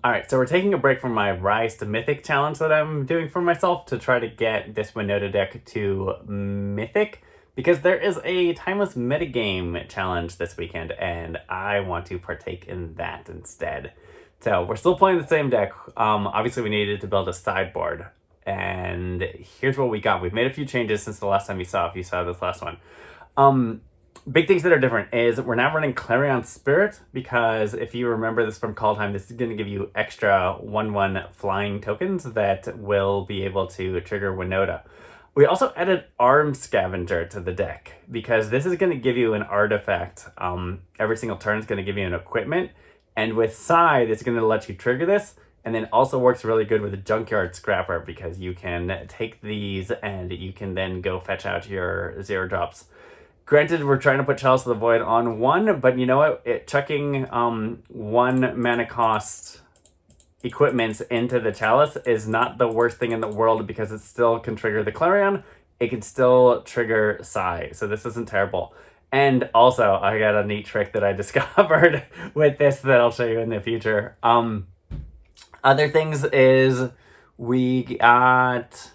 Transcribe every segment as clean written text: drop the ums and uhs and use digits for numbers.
Alright, so we're taking a break from my Rise to Mythic challenge that I'm doing for myself to try to get this Winota deck to Mythic, because there is a Timeless Metagame challenge this weekend, and I want to partake in that instead. So we're still playing the same deck. Obviously we needed to build a sideboard, and here's what we got. We've made a few changes since the last time you saw, if you saw this last one. Big things that are different is we're now running Clarion Spirit, because if you remember this from Call Time, this is going to give you extra 1/1 flying tokens that will be able to trigger Winota. We also added Arm Scavenger to the deck, because this is going to give you an artifact. Every single turn is going to give you an equipment, and with Scythe, it's going to let you trigger this, and then also works really good with the Junkyard Scrapper, because you can take these and you can then go fetch out your 0-drops. Granted, we're trying to put Chalice of the Void on 1, but you know what? Chucking 1 mana cost equipments into the Chalice is not the worst thing in the world, because it still can trigger the Clarion. It can still trigger Psy, so this isn't terrible. And also, I got a neat trick that I discovered with this that I'll show you in the future. Other things is we got...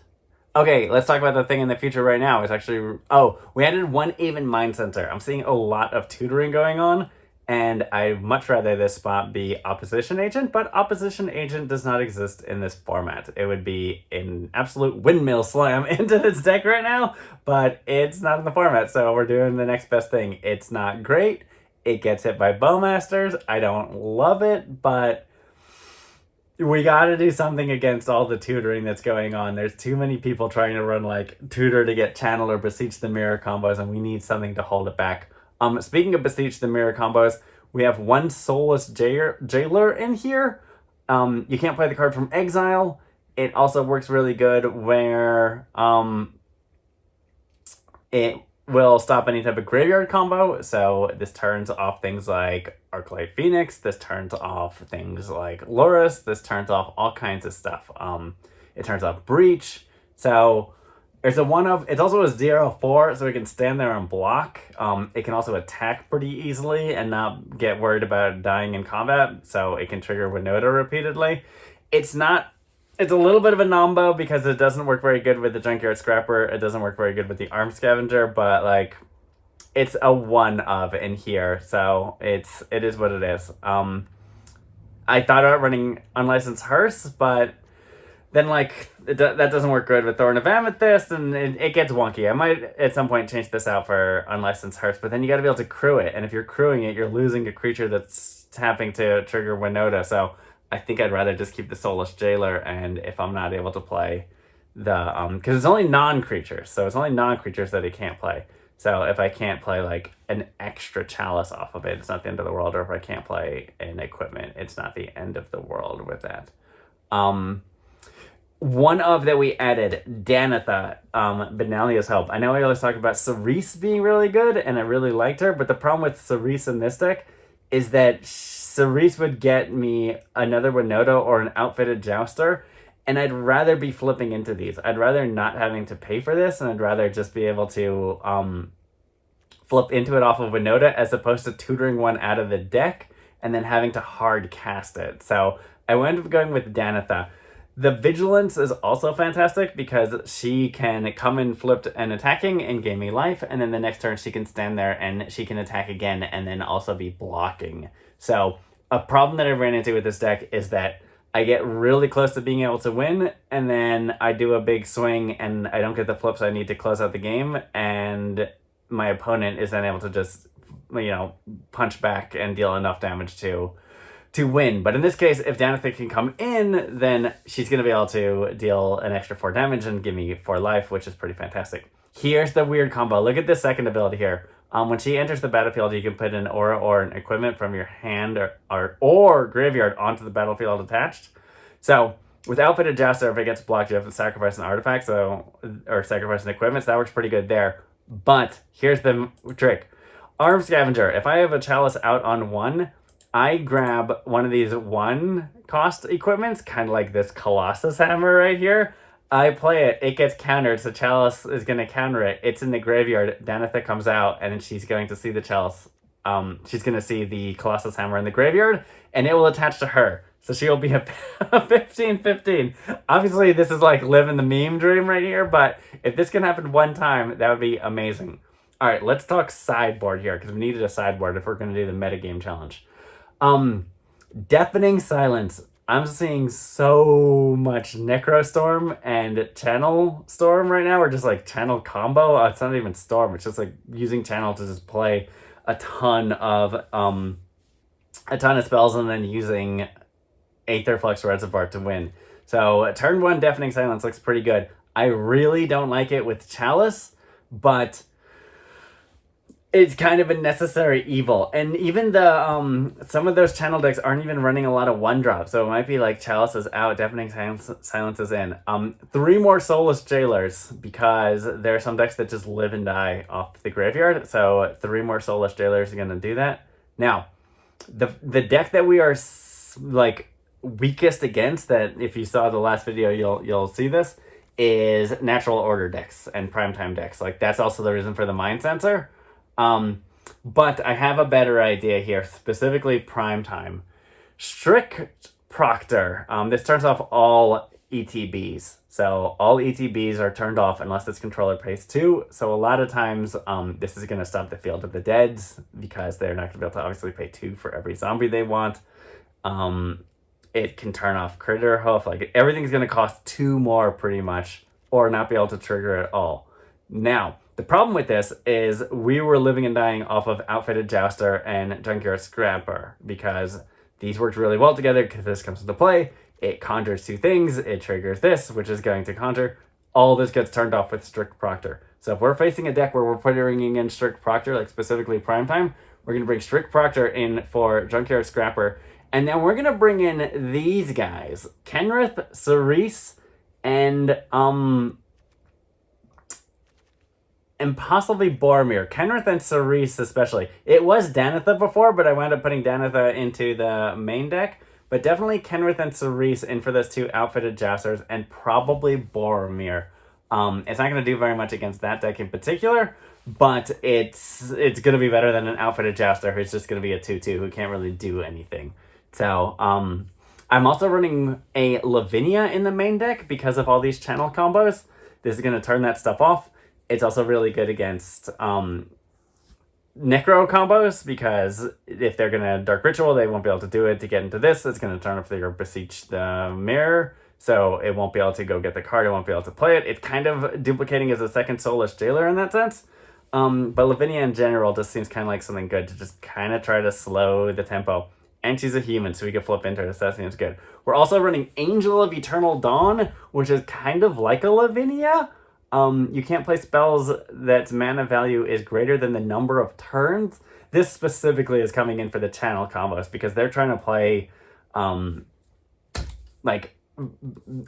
Okay, let's talk about the thing in the future right now. It's actually... Oh, we added 1 even Mind Center. I'm seeing a lot of tutoring going on, and I'd much rather this spot be Opposition Agent, but Opposition Agent does not exist in this format. It would be an absolute windmill slam into this deck right now, but it's not in the format, so we're doing the next best thing. It's not great. It gets hit by Bowmasters. I don't love it, but... we gotta do something against all the tutoring that's going on. There's too many people trying to run like tutor to get channel or beseech the mirror combos, and we need something to hold it back. Speaking of beseech the mirror combos, we have 1 soulless jailer in here. You can't play the card from exile. It also works really good where it will stop any type of graveyard combo, so this turns off things like Arclight Phoenix, this turns off things like Loris, this turns off all kinds of stuff. It turns off Breach, so it's a 1-of, it's also a 0/4, so it can stand there and block. It can also attack pretty easily and not get worried about dying in combat, so it can trigger Winota repeatedly. It's a little bit of a nombo, because it doesn't work very good with the Junkyard Scrapper. It doesn't work very good with the Arm Scavenger, but like, it's a 1-of in here, so it is what it is. I thought about running Unlicensed Hearse, but then like that doesn't work good with Thorn of Amethyst, and it gets wonky. I might at some point change this out for Unlicensed Hearse, but then you got to be able to crew it, and if you're crewing it, you're losing a creature that's tapping to trigger Winota, so I think I'd rather just keep the Soulless Jailer, and if I'm not able to play the... because it's only non-creatures, so it's only non-creatures that it can't play. So if I can't play, like, an extra Chalice off of it, it's not the end of the world, or if I can't play an equipment, it's not the end of the world with that. 1-of that we added, Danitha, Benalia's Help. I know I always talk about Cerise being really good, and I really liked her, but the problem with Cerise in this deck is that Cerise would get me another Winota or an Outfitted Jouster, and I'd rather be flipping into these. I'd rather not having to pay for this, and I'd rather just be able to flip into it off of Winota, as opposed to tutoring one out of the deck and then having to hard cast it. So I wound up going with Danitha. The Vigilance is also fantastic, because she can come in flipped and attacking and gain me life, and then the next turn she can stand there and she can attack again and then also be blocking. So a problem that I ran into with this deck is that I get really close to being able to win, and then I do a big swing and I don't get the flips I need to close out the game, and my opponent is then able to just, punch back and deal enough damage to win. But in this case, if Danitha can come in, then she's going to be able to deal an extra 4 damage and give me 4 life, which is pretty fantastic. Here's the weird combo. Look at this second ability here. When she enters the battlefield, you can put an aura or an equipment from your hand or graveyard onto the battlefield attached. So with Outfitted Jouster, if it gets blocked, you have to sacrifice an artifact, or sacrifice an equipment, so that works pretty good there. But here's the trick. Arm Scavenger. If I have a Chalice out on 1, I grab one of these 1-cost equipments, kind of like this Colossus Hammer right here. I play it, it gets countered, so Chalice is going to counter it. It's in the graveyard, Danitha comes out, and then she's going to see the Chalice. She's going to see the Colossus Hammer in the graveyard, and it will attach to her. So she'll be a 15-15. Obviously, this is like living the meme dream right here, but if this can happen one time, that would be amazing. All right, let's talk sideboard here, because we needed a sideboard if we're going to do the metagame challenge. Deafening Silence. I'm seeing so much Necrostorm and Channel Storm right now, or just like Channel combo. It's not even Storm, it's just like using Channel to just play a ton of spells and then using Aetherflux Reservoir to win. So turn 1 Deafening Silence looks pretty good. I really don't like it with Chalice, but it's kind of a necessary evil. And even the some of those channel decks aren't even running a lot of 1-drops. So it might be like Chalice is out, Deafening Silence is in. 3 more Soulless Jailers, because there are some decks that just live and die off the graveyard. So 3 more Soulless Jailers are going to do that. Now, the deck that we are like weakest against, that if you saw the last video, you'll see this, is Natural Order decks and Primetime decks. Like, that's also the reason for the Mind Sensor. But I have a better idea here, specifically Primetime. Strict Proctor. This turns off all ETBs. So all ETBs are turned off unless this controller pays 2. So a lot of times, this is going to stop the Field of the Deads, because they're not going to be able to obviously pay 2 for every zombie they want. It can turn off Critter Hoof. Like, everything's going to cost 2 more pretty much, or not be able to trigger at all. Now, the problem with this is we were living and dying off of Outfitted Jouster and Junkyard Scrapper, because these worked really well together, because this comes into play. It conjures 2 things. It triggers this, which is going to conjure. All this gets turned off with Strict Proctor. So if we're facing a deck where we're putting in Strict Proctor, like specifically Primetime, we're going to bring Strict Proctor in for Junkyard Scrapper. And then we're going to bring in these guys. Kenrith, Cerise, and possibly Boromir. Kenrith and Cerise especially. It was Danitha before, but I wound up putting Danitha into the main deck. But definitely Kenrith and Cerise in for those 2 Outfitted Jousters, and probably Boromir. It's not going to do very much against that deck in particular, but it's going to be better than an Outfitted Jouster who's just going to be a 2/2 who can't really do anything. So, I'm also running a Lavinia in the main deck because of all these channel combos. This is going to turn that stuff off. It's also really good against Necro combos, because if they're going to Dark Ritual, they won't be able to do it to get into this. It's going to turn off their Beseech the Mirror, so it won't be able to go get the card. It won't be able to play it. It's kind of duplicating as a second Soulless Jailer in that sense. But Lavinia in general just seems kind of like something good to just kind of try to slow the tempo. And she's a human, so we can flip into her, so that seems good. We're also running Angel of Eternal Dawn, which is kind of like a Lavinia. You can't play spells that's mana value is greater than the number of turns. This specifically is coming in for the channel combos, because they're trying to play, like,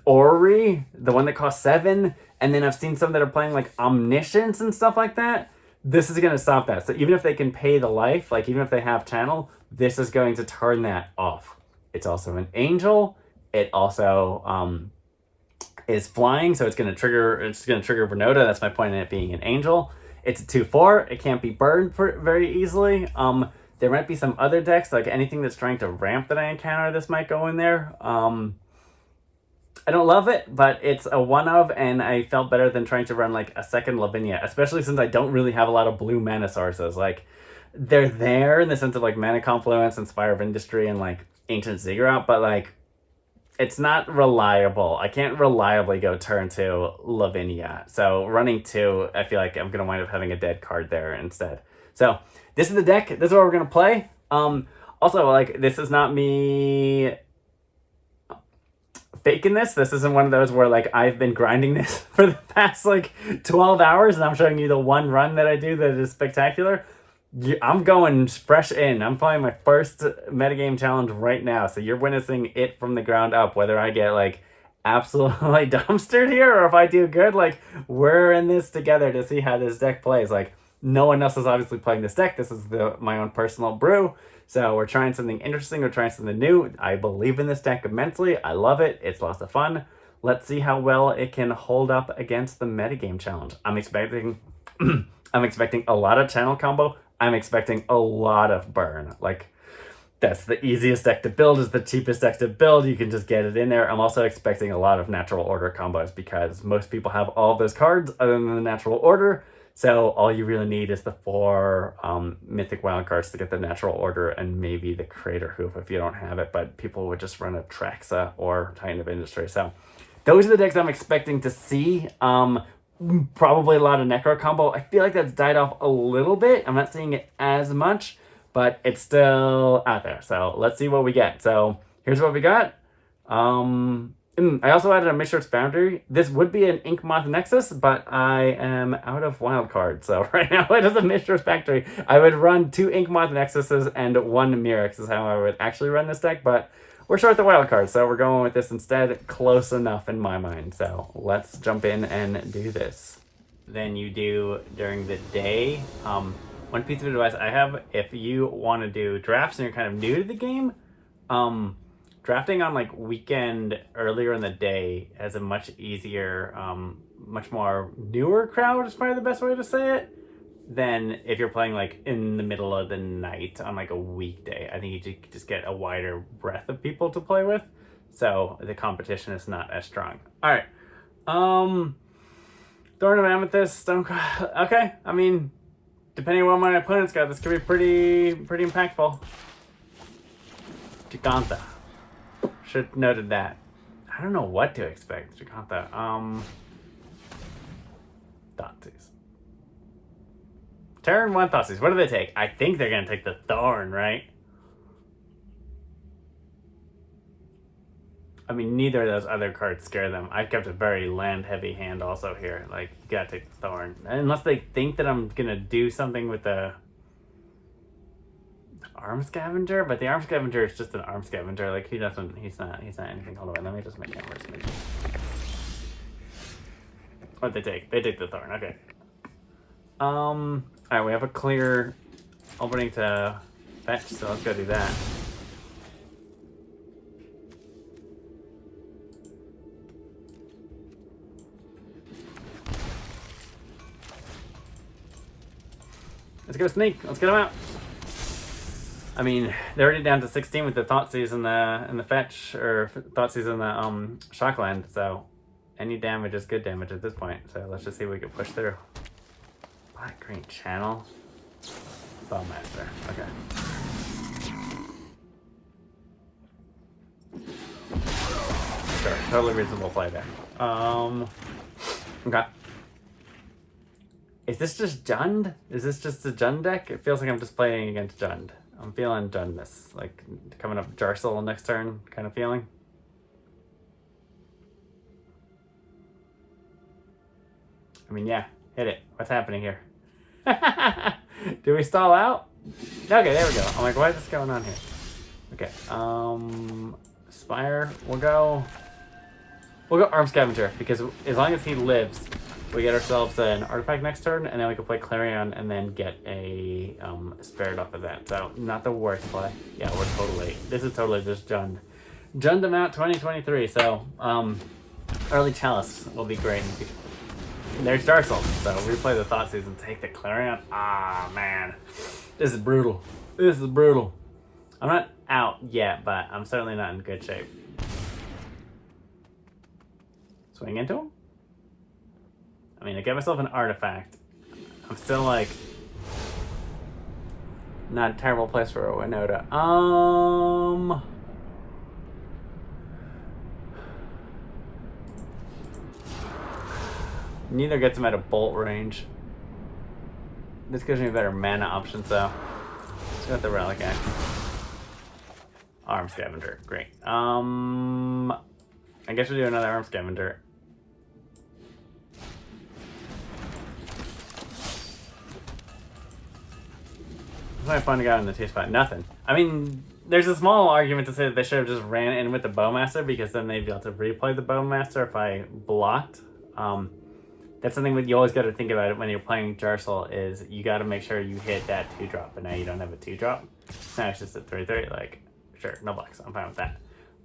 Ori, the one that costs 7, and then I've seen some that are playing, like, Omniscience and stuff like that. This is going to stop that. So even if they can pay the life, like, even if they have channel, this is going to turn that off. It's also an angel. It also is flying, so it's going to trigger Winota. That's my point in it being an angel. It's a 2/4. It can't be burned very easily. There might be some other decks, like anything that's trying to ramp that I encounter, this might go in there. I don't love it, but it's a one of, and I felt better than trying to run like a second Lavinia, especially since I don't really have a lot of blue mana sources. Like, they're there in the sense of like Mana Confluence and Spire of Industry and like Ancient Ziggurat, but like, it's not reliable. I can't reliably go turn 2 Lavinia. So running 2, I feel like I'm going to wind up having a dead card there instead. So this is the deck. This is what we're going to play. Also, like, this is not me faking this. This isn't one of those where like I've been grinding this for the past like 12 hours and I'm showing you the one run that I do that is spectacular. I'm going fresh in. I'm playing my first metagame challenge right now, so you're witnessing it from the ground up. Whether I get like absolutely dumpstered here or if I do good, like, we're in this together to see how this deck plays. Like, no one else is obviously playing this deck. This is my own personal brew. So we're trying something interesting. We're trying something new. I believe in this deck immensely. I love it. It's lots of fun. Let's see how well it can hold up against the metagame challenge. I'm expecting a lot of channel combo. I'm expecting a lot of burn. Like, that's the easiest deck to build, is the cheapest deck to build. You can just get it in there. I'm also expecting a lot of natural order combos because most people have all of those cards other than the natural order. So all you really need is the 4 mythic wild cards to get the natural order and maybe the Crater Hoof if you don't have it. But people would just run a Traxa or Titan of Industry. So those are the decks I'm expecting to see. Probably a lot of Necro combo. I feel like that's died off a little bit. I'm not seeing it as much, but it's still out there. So let's see what we get. So here's what we got. I also added a Mishra's Boundary. This would be an Ink Moth Nexus, but I am out of wild cards. So right now it is a Mishra's Factory. I would run 2 Ink Moth Nexuses and 1 Mirrex is how I would actually run this deck, but we're short the wild cards, so we're going with this instead. Close enough in my mind. So let's jump in and do this. Then you do during the day. One piece of advice I have, if you want to do drafts and you're kind of new to the game, drafting on like weekend earlier in the day has a much easier, much more newer crowd is probably the best way to say it, than if you're playing like in the middle of the night on like a weekday. I think you just get a wider breadth of people to play with, so the competition is not as strong. All right, Thorn of Amethyst. Okay, I mean, depending on what my opponent's got, this could be pretty impactful. Giganta. Should have noted that. I don't know what to expect. Giganta. Thoughtseize. Turn 1 Thoughtseize. What do they take? I think they're going to take the Thorn, right? I mean, neither of those other cards scare them. I've kept a very land-heavy hand also here. Like, you gotta take the Thorn. Unless they think that I'm going to do something with the Arm Scavenger, but the Arm Scavenger is just an Arm Scavenger. Like, he's not anything. Hold on, let me just make it worse. What'd they take? They take the Thorn, okay. Alright, we have a clear opening to fetch, so let's go do that. Let's go sneak. Let's get them out. I mean, they're already down to 16 with the Thoughtseize and the fetch, or Thoughtseize and the Shockland. So any damage is good damage at this point. So let's just see if we can push through. Black green channel. Bowmaster. Okay. Sure. Totally reasonable play there. Okay. Is this just Jund? Is this just a Jund deck? It feels like I'm just playing against Jund. I'm feeling Jundness. Like coming up Jarsel next turn kind of feeling. I mean, yeah. Hit it. What's happening here? Do we stall out? Okay, there we go. I'm like, what is going on here? Okay. Spire. We'll go Arm Scavenger, because as long as he lives, we get ourselves an artifact next turn, and then we can play Clarion and then get a Spirit off of that. So not the worst play. Yeah, this is totally just Jund. Jund them out 2023. So early Chalice will be great. There's Jarsel. So replay the Thoughtseize and take the Clarion. Ah, man. This is brutal. This is brutal. I'm not out yet, but I'm certainly not in good shape. Swing into him? I mean, I get myself an artifact. I'm still like not a terrible place for a Winota. Neither gets him at a bolt range. This gives me better mana options though. Let's go with the Relic Axe. Arm Scavenger, great. I guess we'll do another Arm Scavenger. What's my fun guy in the T-spot? Nothing. I mean, there's a small argument to say that they should have just ran in with the Bowmaster, because then they'd be able to replay the Bowmaster if I blocked. That's something that you always got to think about it when you're playing Jarsel, is you got to make sure you hit that 2-drop, but now you don't have a 2-drop. Now it's just a 3/3. Like, sure, no blocks. I'm fine with that.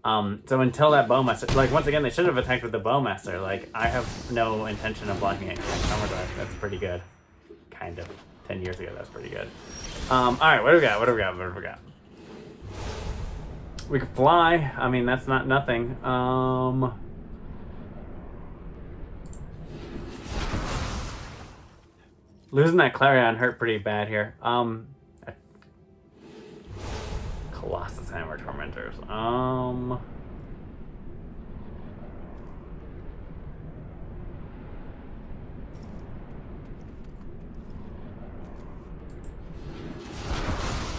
So until that Bowmaster, like, once again, they should have attacked with the Bowmaster. Like, I have no intention of blocking it. Summer Drive, that's pretty good. Kind of. 10 years ago, that's pretty good. All right, what do we got? We could fly. I mean, that's not nothing. Losing that Clarion hurt pretty bad here. Colossus Hammer Tormentors.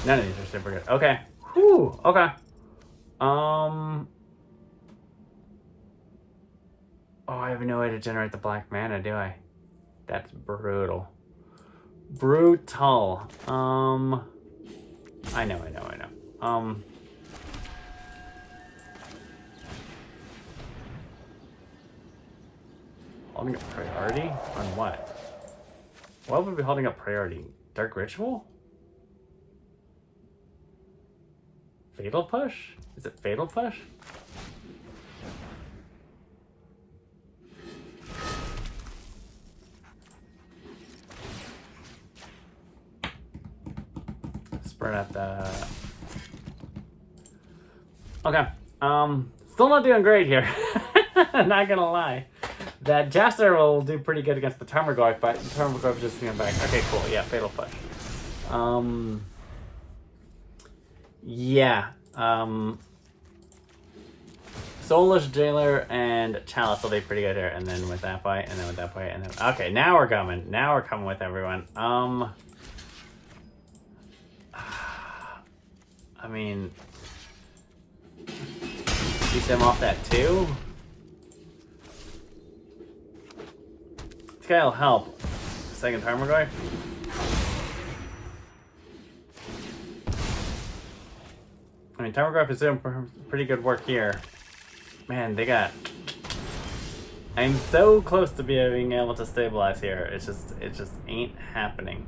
None of these are super good. Okay. Whew. Okay. Oh, I have no way to generate the black mana, do I? That's brutal. Brutal. I know. Holding up priority? On what? What would be holding up priority? Dark Ritual? Fatal Push? Is it Fatal Push? Spread out the... Okay. Still not doing great here. Not gonna lie. That Jaster will do pretty good against the Tarmogoyf, but the Tarmogoyf just came back. Okay, cool. Yeah, Fatal Push. Yeah. Soulless Jailer and Chalice will be pretty good here, and then with that fight, and then with that fight, and then... Okay, now we're coming. Now we're coming with everyone. I mean... Keep them off that too? This guy will help. Second Tarmogoyf. I mean, Tarmogoyf is doing pretty good work here. Man, they got... I'm so close to being able to stabilize here. It just ain't happening.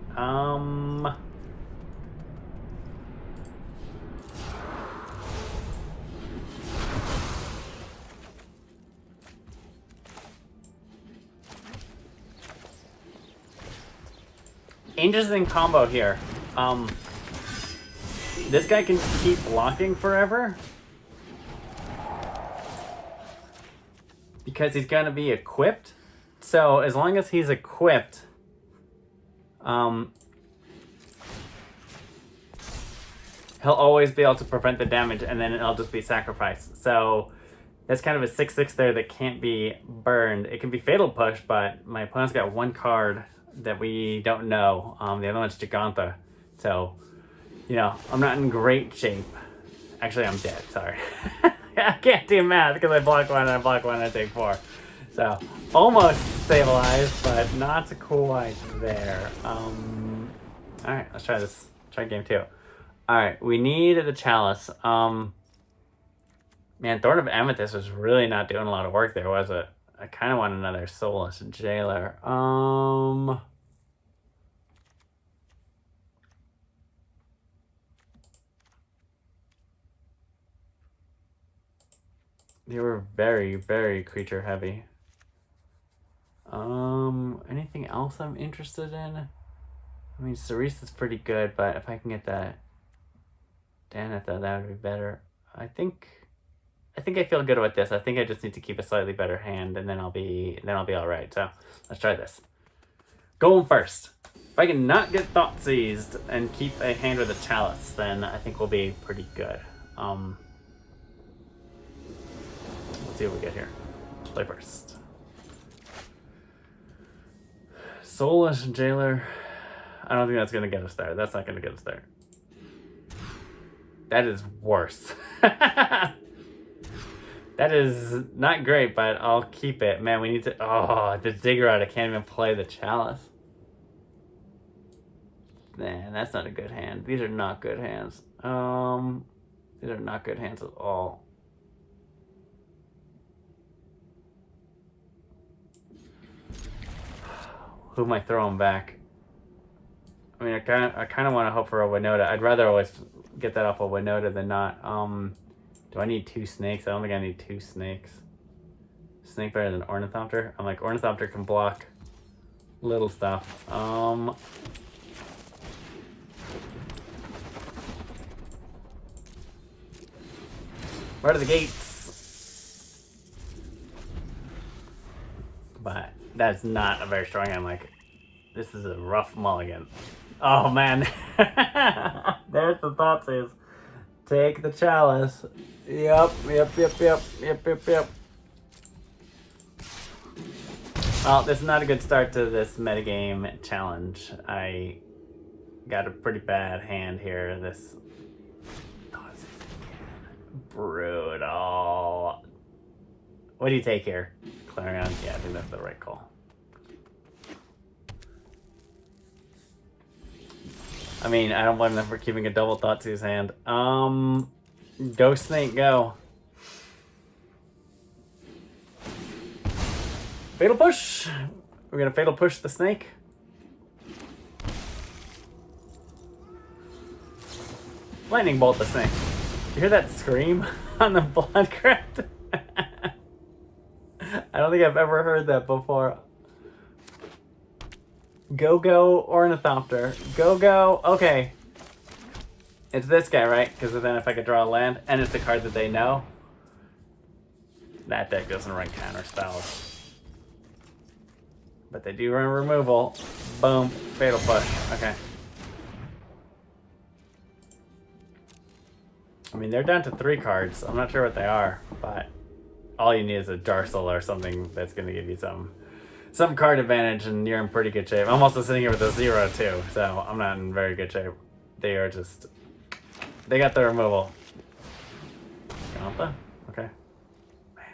Interesting combo here. This guy can keep blocking forever. Because he's gonna be equipped. So as long as he's equipped, he'll always be able to prevent the damage, and then it'll just be sacrificed. So that's kind of a 6/6 there that can't be burned. It can be Fatal Push, but my opponent's got one card that we don't know. The other one's Giganta. So, you know, I'm not in great shape. Actually, I'm dead, sorry. I can't do math because I block one and I block one and I take 4. So, almost stabilized, but not quite there. Alright, let's try this. Try game 2. Alright, we need the Chalice. Man, Thorn of Amethyst was really not doing a lot of work there, was it? I kind of want another Soulless Jailer. They were very, very creature heavy. Anything else I'm interested in? I mean, Cerise is pretty good, but if I can get that Danitha, that would be better. I think I feel good with this. I think I just need to keep a slightly better hand, and then I'll be all right. So let's try this. Going first. If I can not get Thought Seized and keep a hand with a Chalice, then I think we'll be pretty good. Let's see what we get here. Play first. Soulless Jailer. I don't think that's gonna get us there. That's not gonna get us there. That is worse. That is not great, but I'll keep it. Man, we need to... Oh, the Ziggurat. I can't even play the Chalice. Man, that's not a good hand. These are not good hands. These are not good hands at all. Who am I throwing back? I mean, I kind of want to hope for a Winota. I'd rather always get that off a Winota than not. Do I need 2 snakes? I don't think I need 2 snakes. Snake better than Ornithopter? I'm like, Ornithopter can block little stuff. Where are the gates? But that's not a very strong hand. Like, this is a rough mulligan. Oh man. There's the Thoughtseize. Take the chalice. Yep. Well, this is not a good start to this metagame challenge. I got a pretty bad hand here. This brutal. What do you take here? Clarion? Yeah, I think that's the right call. I mean, I don't blame them for keeping a double Thoughtseize hand. Go Snake, go. Fatal Push! We're gonna Fatal Push the Snake. Lightning Bolt the Snake. You hear that scream on the Bloodcraft? I don't think I've ever heard that before. Go Ornithopter. Go. Okay. It's this guy, right? Because then if I could draw a land, and it's the card that they know. That deck doesn't run counter spells. But they do run removal. Boom. Fatal Push. Okay. I mean, they're down to 3 cards. I'm not sure what they are, but all you need is a Jarsel or something that's going to give you some card advantage, and you're in pretty good shape. I'm also sitting here with a 0 too, so I'm not in very good shape. They are just... They got the removal. Gauntha? Okay. Man.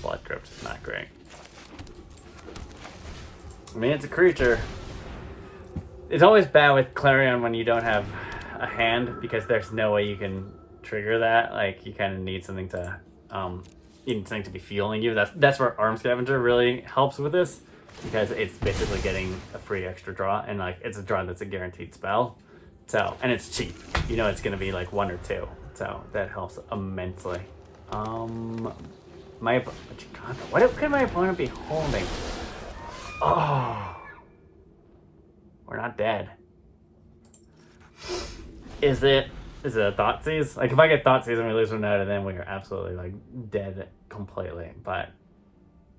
Blood Crypt is not great. I mean, it's a creature. It's always bad with Clarion when you don't have a hand, because there's no way you can trigger that. Like, you kind of need something to... you need something to be fueling you. That's where Arm Scavenger really helps with this, because it's basically getting a free extra draw, and like it's a draw that's a guaranteed spell. So, and it's cheap. You know it's gonna be like 1 or 2. So that helps immensely. What could my opponent be holding? Oh, we're not dead. Is it a Thoughtseize? Like, if I get Thoughtseize and we lose Winota, then we are absolutely, like, dead completely. But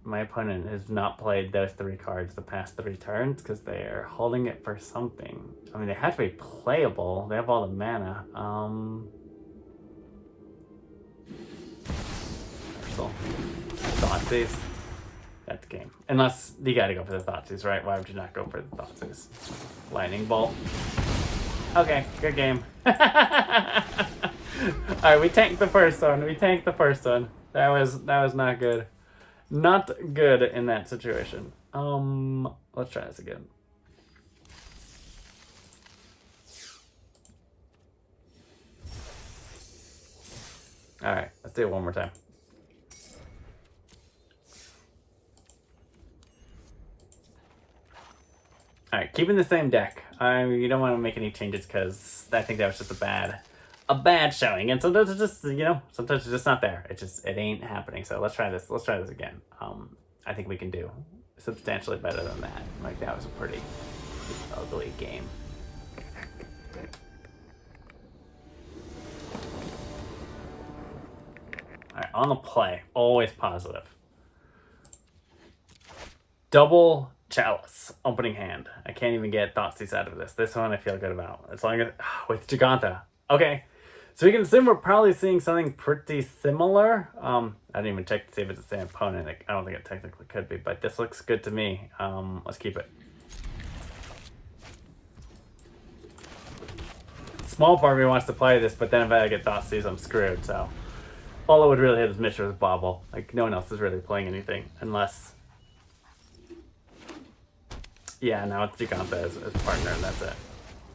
my opponent has not played those 3 cards the past 3 turns because they are holding it for something. I mean, they have to be playable. They have all the mana. Thoughtseize. That's game. Unless you gotta go for the Thoughtseize, right? Why would you not go for the Thoughtseize? Lightning Bolt. Okay, good game. Alright, we tanked the first one. That was not good. Not good in that situation. Let's try this again. Alright, let's do it one more time. Alright, keeping the same deck. You don't want to make any changes because I think that was just a bad showing. And sometimes it's just, sometimes it's just not there. It ain't happening. So let's try this. Let's try this again. I think we can do substantially better than that. Like, that was a pretty ugly game. Alright, on the play. Always positive. Double Chalice, opening hand. I can't even get Thoughtseize out of this. This one I feel good about. As long as with Giganta. Okay, so we can assume we're probably seeing something pretty similar. I didn't even check to see if it's the same opponent. I don't think it technically could be, but this looks good to me. Let's keep it. Small part of me wants to play this, but then if I get Thoughtseize, I'm screwed. So all I would really hit is Mishra's Bauble. Like, no one else is really playing anything unless. Yeah, now it's Giganta as partner, and that's it.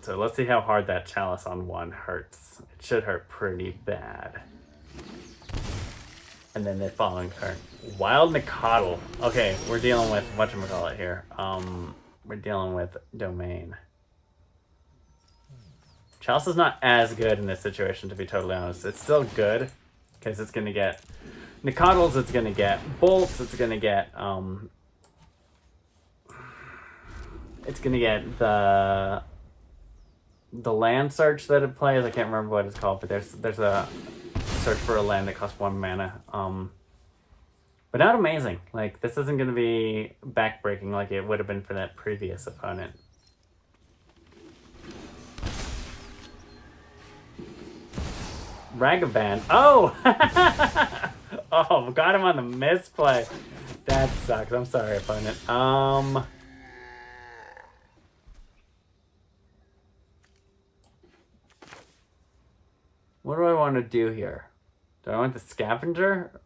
So let's see how hard that Chalice on 1 hurts. It should hurt pretty bad. And then the following turn. Wild Nicodle. Okay, we're dealing with, whatchamacallit here. We're dealing with Domain. Chalice is not as good in this situation, to be totally honest. It's still good, because it's going to get Nicodles, it's going to get Bolts, it's going to get the land search that it plays. I can't remember what it's called, but there's a search for a land that costs 1 mana. But not amazing. Like, this isn't going to be backbreaking like it would have been for that previous opponent. Ragavan. Oh! Oh, got him on the misplay. That sucks. I'm sorry, opponent. What do I want to do here? Do I want the scavenger?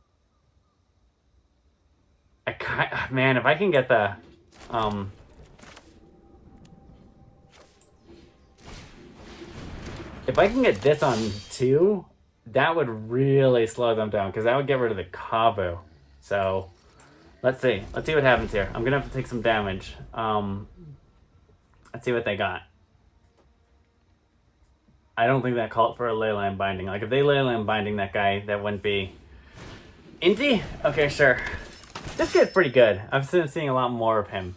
Man, if I can get the if I can get this on 2, that would really slow them down, because that would get rid of the Kavu. So let's see what happens here. I'm gonna have to take some damage. Let's see what they got. I don't think that called for a Leyline Binding. Like, if they Leyline Binding that guy, that wouldn't be Inti? Okay, sure. This guy's pretty good. I've been seeing a lot more of him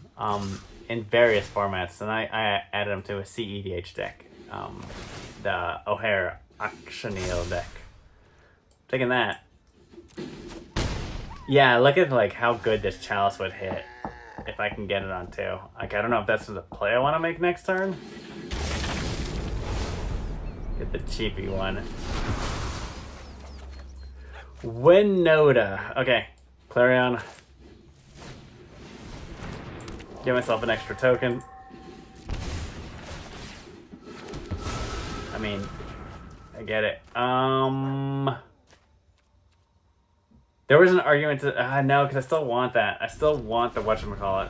in various formats, and I added him to a CEDH deck. The O'Hare Actioneel deck. Taking that. Yeah, look at like how good this Chalice would hit if I can get it on 2. Like, I don't know if that's the play I want to make next turn. Get the cheapy one. Winota. Okay, Clarion. Give myself an extra token. I mean, I get it. There was an argument to no, because I still want that. I still want the whatchamacallit,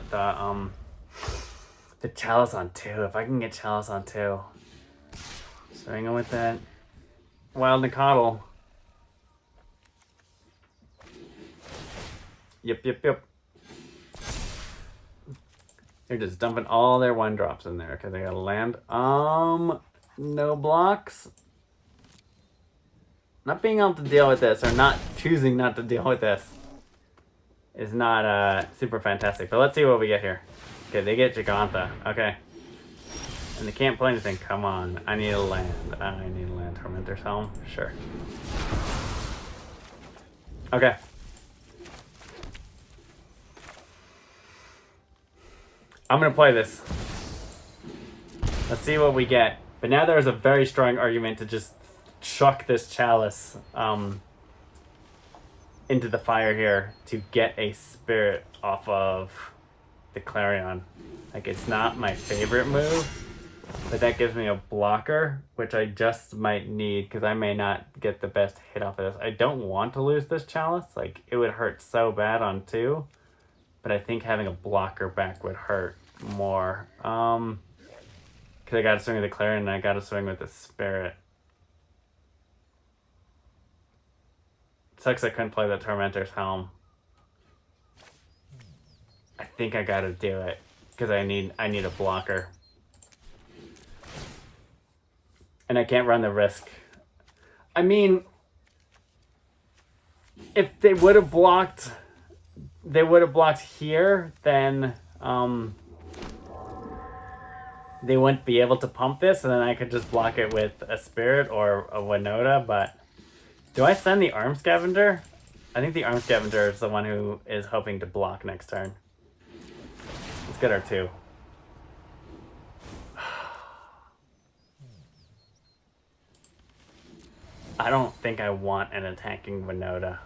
the Chalice on 2. If I can get Chalice on 2. So hang on with that. Wild Nicodle. Yep. They're just dumping all their 1-drops in there. Okay, they gotta land. No blocks. Not being able to deal with this, or not choosing not to deal with this, is not super fantastic. But let's see what we get here. Okay, they get Gigantha. Okay. And they can't play anything. Come on. I need a land. I need a land. Tormentor's Helm? Sure. Okay. I'm going to play this. Let's see what we get. But now there's a very strong argument to just chuck this Chalice into the fire here to get a spirit off of the Clarion. Like, it's not my favorite move, but that gives me a blocker, which I just might need, because I may not get the best hit off of this. I don't want to lose this Chalice. Like, it would hurt so bad on 2, but I think having a blocker back would hurt more. Because I got to swing with the Clarion, and I got to swing with the Spirit. Sucks I couldn't play the Tormentor's Helm. I think I got to do it, because I need a blocker. And I can't run the risk. I mean, if they would have blocked here, then they wouldn't be able to pump this, and then I could just block it with a Spirit or a Winota. But do I send the Arm Scavenger? I think the Arm Scavenger is the one who is hoping to block next turn. Let's get our 2. I don't think I want an attacking Winota.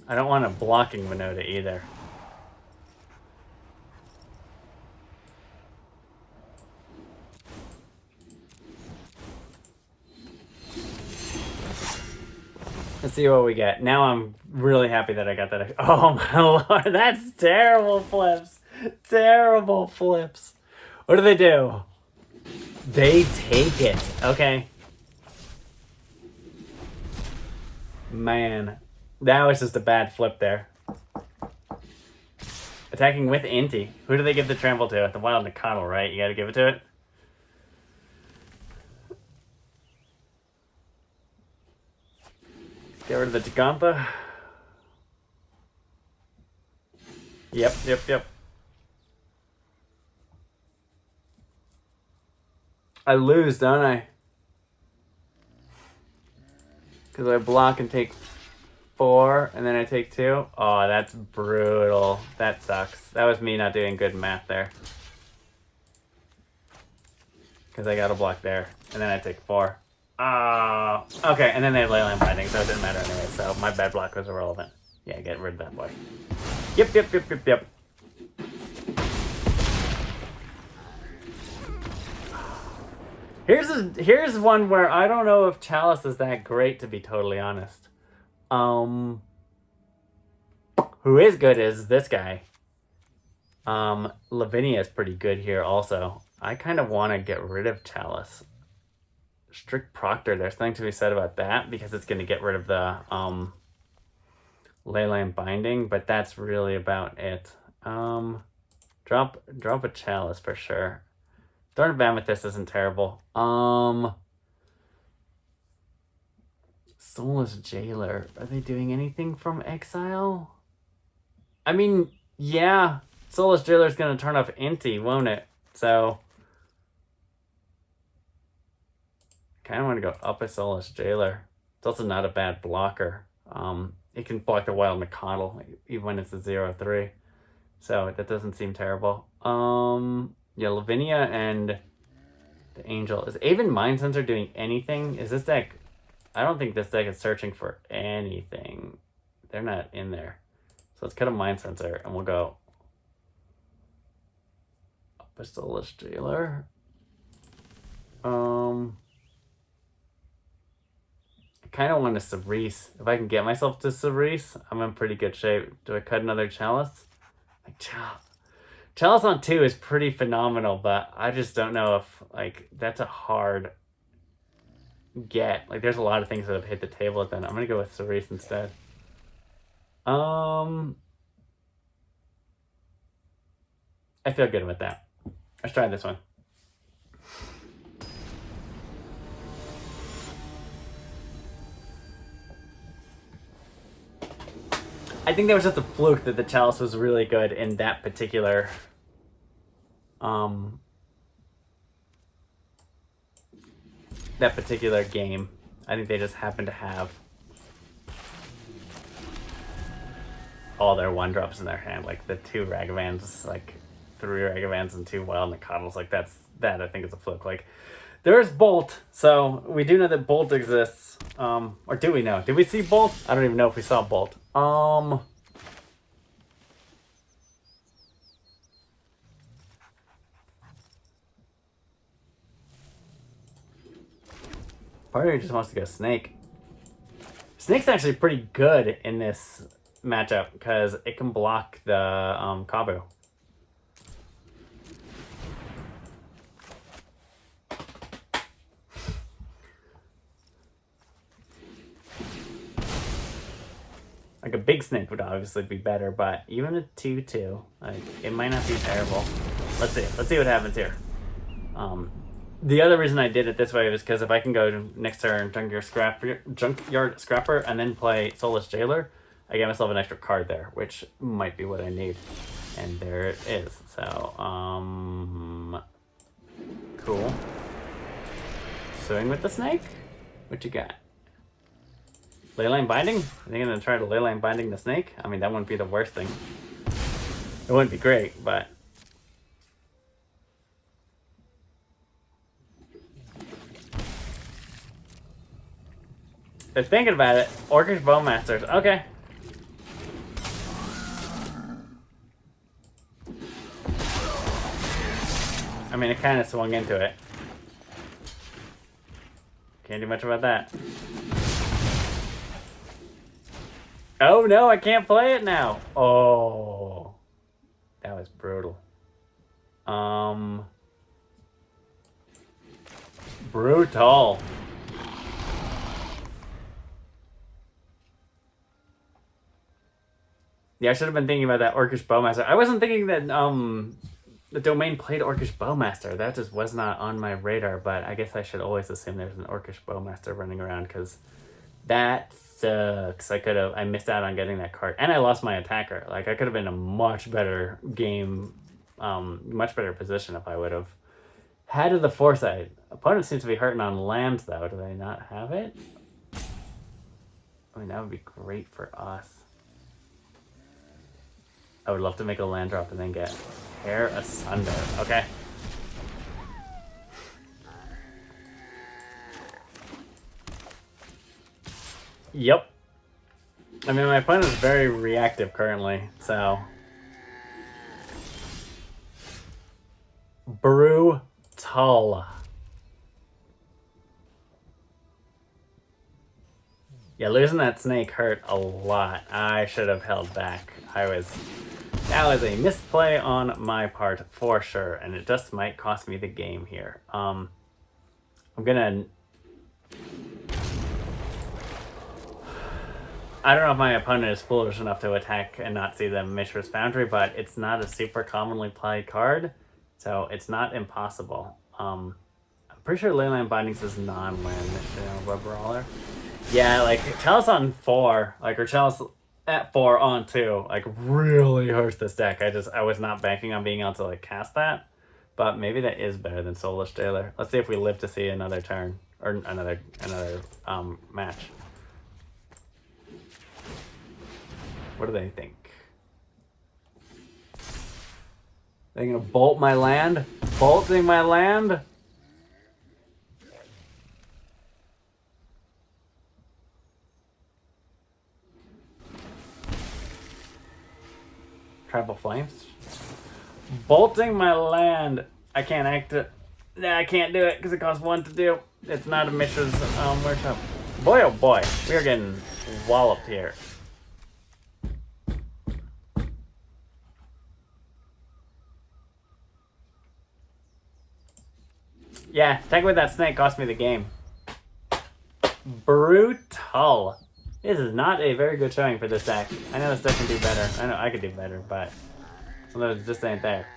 I don't want a blocking Winota either. Let's see what we get. Now I'm really happy that I got that. Oh my lord, that's terrible flips. Terrible flips. What do? They take it. Okay. Man, that was just a bad flip there. Attacking with Inti. Who do they give the trample to? The Wild Nicodle, right? You gotta give it to it? Get rid of the Gigantha. Yep. I lose, don't I? Because I block and take 4, and then I take 2. Oh, that's brutal. That sucks. That was me not doing good math there. Because I got a block there, and then I take 4. Okay, and then they have Leyline Binding, so it didn't matter anyway, so my bad block was irrelevant. Yeah, get rid of that boy. Yep. Here's one where I don't know if Chalice is that great, to be totally honest. Who is good is this guy. Lavinia is pretty good here also. I kind of want to get rid of Chalice. Strict Proctor, there's something to be said about that because it's going to get rid of the Leyline Binding, but that's really about it. Drop a Chalice for sure. Thorn of Amethyst isn't terrible. Soulless Jailer. Are they doing anything from exile? I mean, yeah. Soulless Jailer is going to turn off Inti, won't it? So, kind of want to go up a Soulless Jailer. It's also not a bad blocker. It can block the Wild McConnell, even when it's a 0/3. So, that doesn't seem terrible. Yeah, Lavinia and the Angel. Is Aven Mind Sensor doing anything? Is this deck... I don't think this deck is searching for anything. They're not in there. So let's cut a Mind Sensor, and we'll go up a Soulless Jailer. I kind of want to Cerise. If I can get myself to Cerise, I'm in pretty good shape. Do I cut another Chalice? Like, Chalice on 2 is pretty phenomenal, but I just don't know if, like, that's a hard get. Like, there's a lot of things that have hit the table at then. I'm going to go with Cerise instead. I feel good with that. Let's try this one. I think there was just a fluke that the Chalice was really good in that particular game. I think they just happened to have all their 1-drops in their hand, like the 2 Ragavans, like 3 Ragavans and 2 Wild McConnells. Like that I think is a fluke. Like there's Bolt, so we do know that Bolt exists. Or do we know? Did we see Bolt? I don't even know if we saw Bolt. Part of me just wants to go Snake. Snake's actually pretty good in this matchup because it can block the Kabu. Like a big Snake would obviously be better, but even a 2/2, like it might not be terrible. Let's see. Let's see what happens here. The other reason I did it this way was because if I can go next turn Junkyard Scrapper and then play Soulless Jailer, I get myself an extra card there, which might be what I need. And there it is. So, cool. Swing with the Snake? What you got? Leyline Binding? Are they going to try to Leyline Binding the Snake? I mean, that wouldn't be the worst thing. It wouldn't be great, but... they're thinking about it. Orcish Bowmasters. Okay. I mean, it kind of swung into it. Can't do much about that. Oh no, I can't play it now. Oh. That was brutal. Brutal. Yeah, I should have been thinking about that Orcish Bowmaster. I wasn't thinking that the domain played Orcish Bowmaster. That just was not on my radar, but I guess I should always assume there's an Orcish Bowmaster running around because that sucks. I missed out on getting that card. And I lost my attacker. Like, I could have been in a much better game, much better position if I would have had the foresight. Opponent seems to be hurting on lands, though. Do they not have it? I mean, that would be great for us. I would love to make a land drop and then get Hair Asunder. Okay. Yep. I mean, my opponent is very reactive currently, so... Brutal. Yeah, losing that snake hurt a lot. I should have held back. That was a misplay on my part for sure, and it just might cost me the game here. I'm gonna... I don't know if my opponent is foolish enough to attack and not see the Mishra's Foundry, but it's not a super commonly played card, so it's not impossible. I'm pretty sure Leyline Bindings is non-land Mishra Brawler. Yeah, like Chalice on 4, like, or Chalice at 4 on 2, like, really hurts this deck. I was not banking on being able to, like, cast that, but maybe that is better than Soulless Jailer. Let's see if we live to see another turn, or another match. What do they think? They're gonna bolt my land? Bolting my land? Tribal Flames? Bolting my land. I can't act it. Nah, I can't do it because it costs 1 to do. It's not a Mishra's workshop. Boy, oh boy. We are getting walloped here. Yeah, taking with that snake cost me the game. Brutal. This is not a very good showing for this deck. I know this deck can do better. I know I could do better, but sometimes it just ain't there.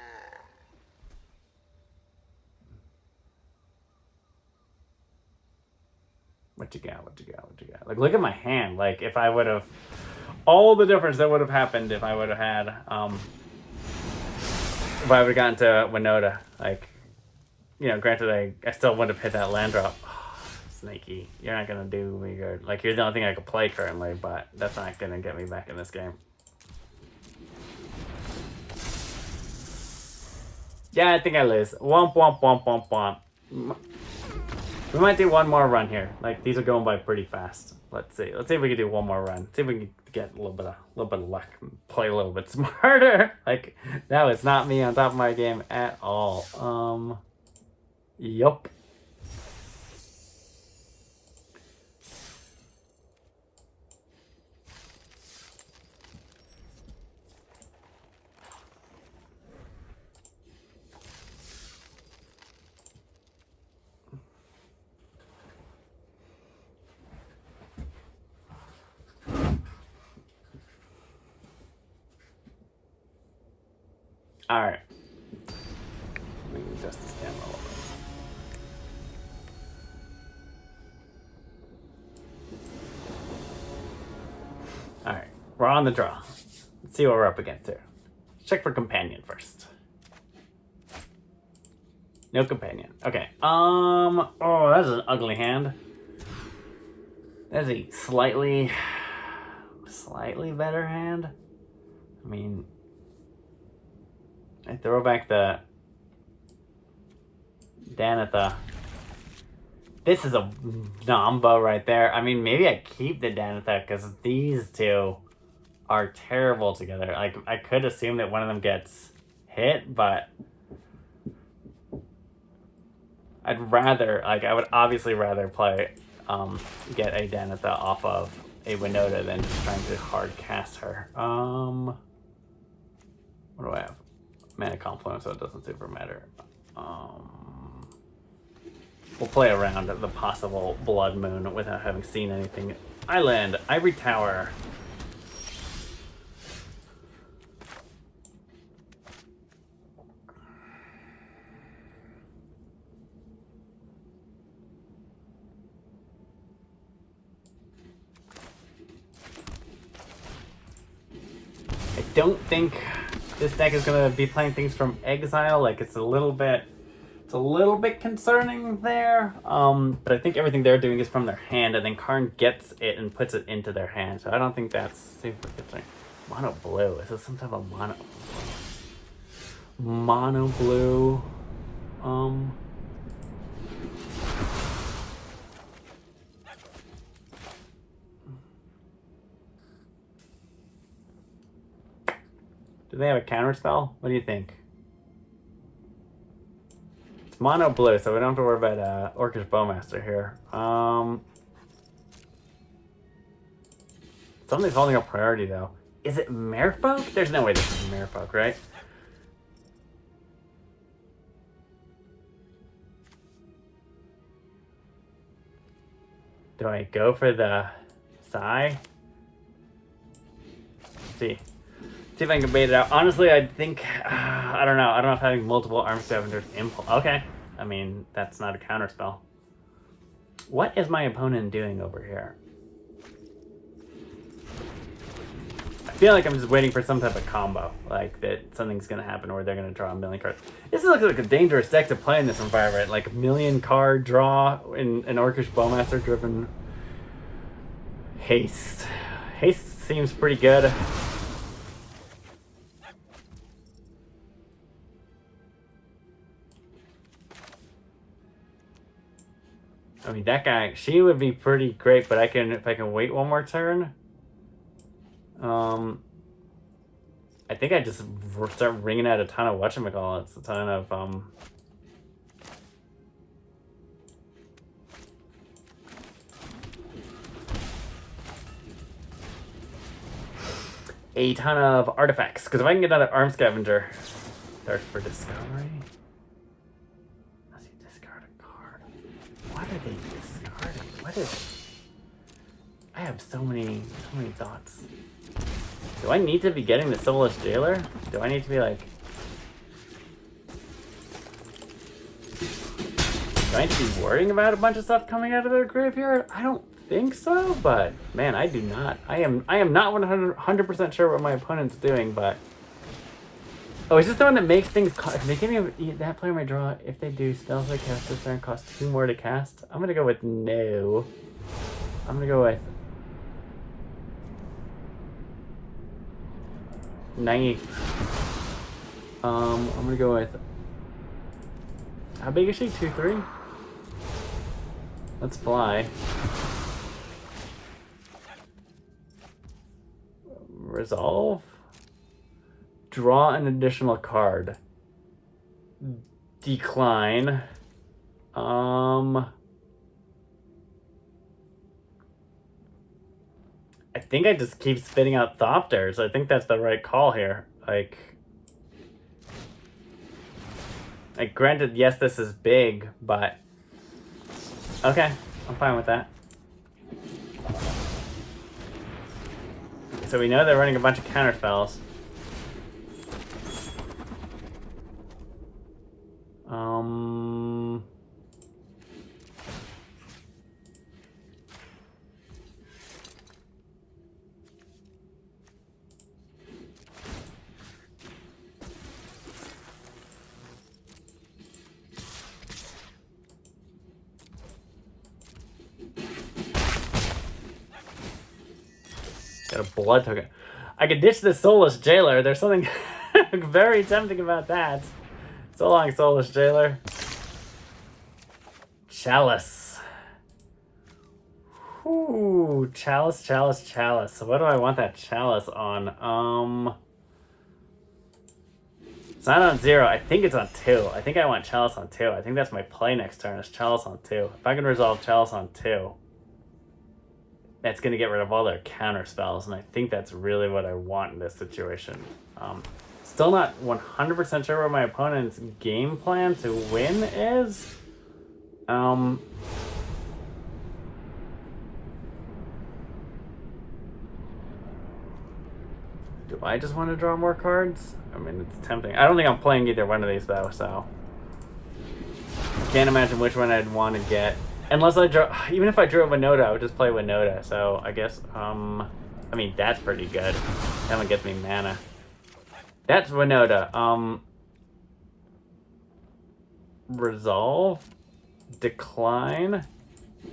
What you got? What you got? What you got? Like, look at my hand. Like, if I would have... All the difference that would have happened if I would have had... if I would have gotten to Winota. Like, you know, granted, I still would have hit that land drop. Snaky, you're not gonna do me good. Like, you're the only thing I could play currently, but that's not gonna get me back in this game. Yeah, I think I lose. Womp womp womp womp womp. We might do one more run here. Like, these are going by pretty fast. Let's see. Let's see if we can do one more run. See if we can get a little bit of luck. Play a little bit smarter. Like, that was not me on top of my game at all. Yup. Alright. We can adjust this down a little bit. Alright, we're on the draw. Let's see what we're up against here. Check for companion first. No companion. Okay. Oh, that's an ugly hand. That's a slightly better hand. I mean, I throw back the Danitha. This is a Namba right there. I mean, maybe I keep the Danitha because these two are terrible together. Like, I could assume that one of them gets hit, but I'd rather, like, I would obviously rather play, get a Danitha off of a Winota than just trying to hard cast her. What do I have? Mana Confluence, so it doesn't super matter. We'll play around the possible Blood Moon without having seen anything. Island, Ivory Tower. I don't think this deck is going to be playing things from Exile. Like, it's a little bit It's a little bit concerning there, but I think everything they're doing is from their hand, and then Karn gets it and puts it into their hand, so I don't think that's super concerning. Mono blue. Is this some type of mono blue? Do they have a counter spell? What do you think? It's mono blue, so we don't have to worry about Orcish Bowmaster here. Something's holding up priority though. Is it Merfolk? There's no way this is Merfolk, right? Do I go for the Psy? Let's see if I can bait it out. Honestly, I think I don't know. I don't know if having multiple arm scavengers impulse. Okay, I mean that's not a counter spell. What is my opponent doing over here? I feel like I'm just waiting for some type of combo, like that something's gonna happen or they're gonna draw a million cards. This looks like a dangerous deck to play in this environment, like a million card draw in an Orcish Bowmaster driven haste. Haste seems pretty good. I mean that guy, she would be pretty great, but if I can wait one more turn. I think I just start ringing out a ton of whatchamacallits, a ton of artifacts. Because if I can get another arm scavenger, search for discovery. Let's see, discard a card. What are they discarding? What is? I have so many thoughts. Do I need to be getting the Soulless Jailer? Do I need to be like... Do I need to be worrying about a bunch of stuff coming out of their graveyard? I don't think so, but man, I do not. I am not 100% sure what my opponent's doing, but... Oh, is this the one that makes things... If they give me that player might draw, if they do stealthily cast this turn, cost 2 more to cast. I'm gonna go with no. I'm gonna go with... Naive. I'm gonna go with... How big is she? 2-3? Let's fly. Resolve. Draw an additional card. Decline. I think I just keep spitting out Thopters. I think that's the right call here. Like, granted, yes, this is big, but okay, I'm fine with that. So we know they're running a bunch of counter spells. Got a blood token. I could ditch the Soulless Jailer. There's something very tempting about that. So long, Soulless Jailer. Chalice. Ooh, Chalice. So what do I want that Chalice on? It's not on 0. I think it's on 2. I think I want Chalice on 2. I think that's my play next turn is Chalice on 2. If I can resolve Chalice on 2, that's going to get rid of all their counter spells, and I think that's really what I want in this situation. Still not 100% sure what my opponent's game plan to win is. Do I just want to draw more cards? I mean, it's tempting. I don't think I'm playing either one of these, though, so... I can't imagine which one I'd want to get. Unless I draw... Even if I drew a Winota, I would just play Winota, so I guess, I mean, that's pretty good. That one gets me mana. That's Winota. Resolve. Decline.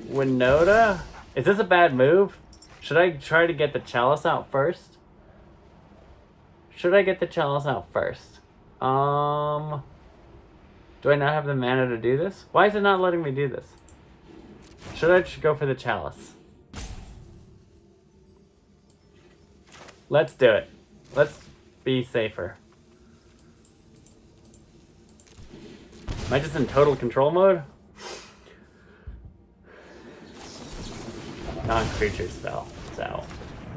Winota. Is this a bad move? Should I try to get the chalice out first? Should I get the chalice out first? Do I not have the mana to do this? Why is it not letting me do this? Should I just go for the chalice? Let's do it. Let's be safer. Am I just in total control mode? Non-creature spell. So,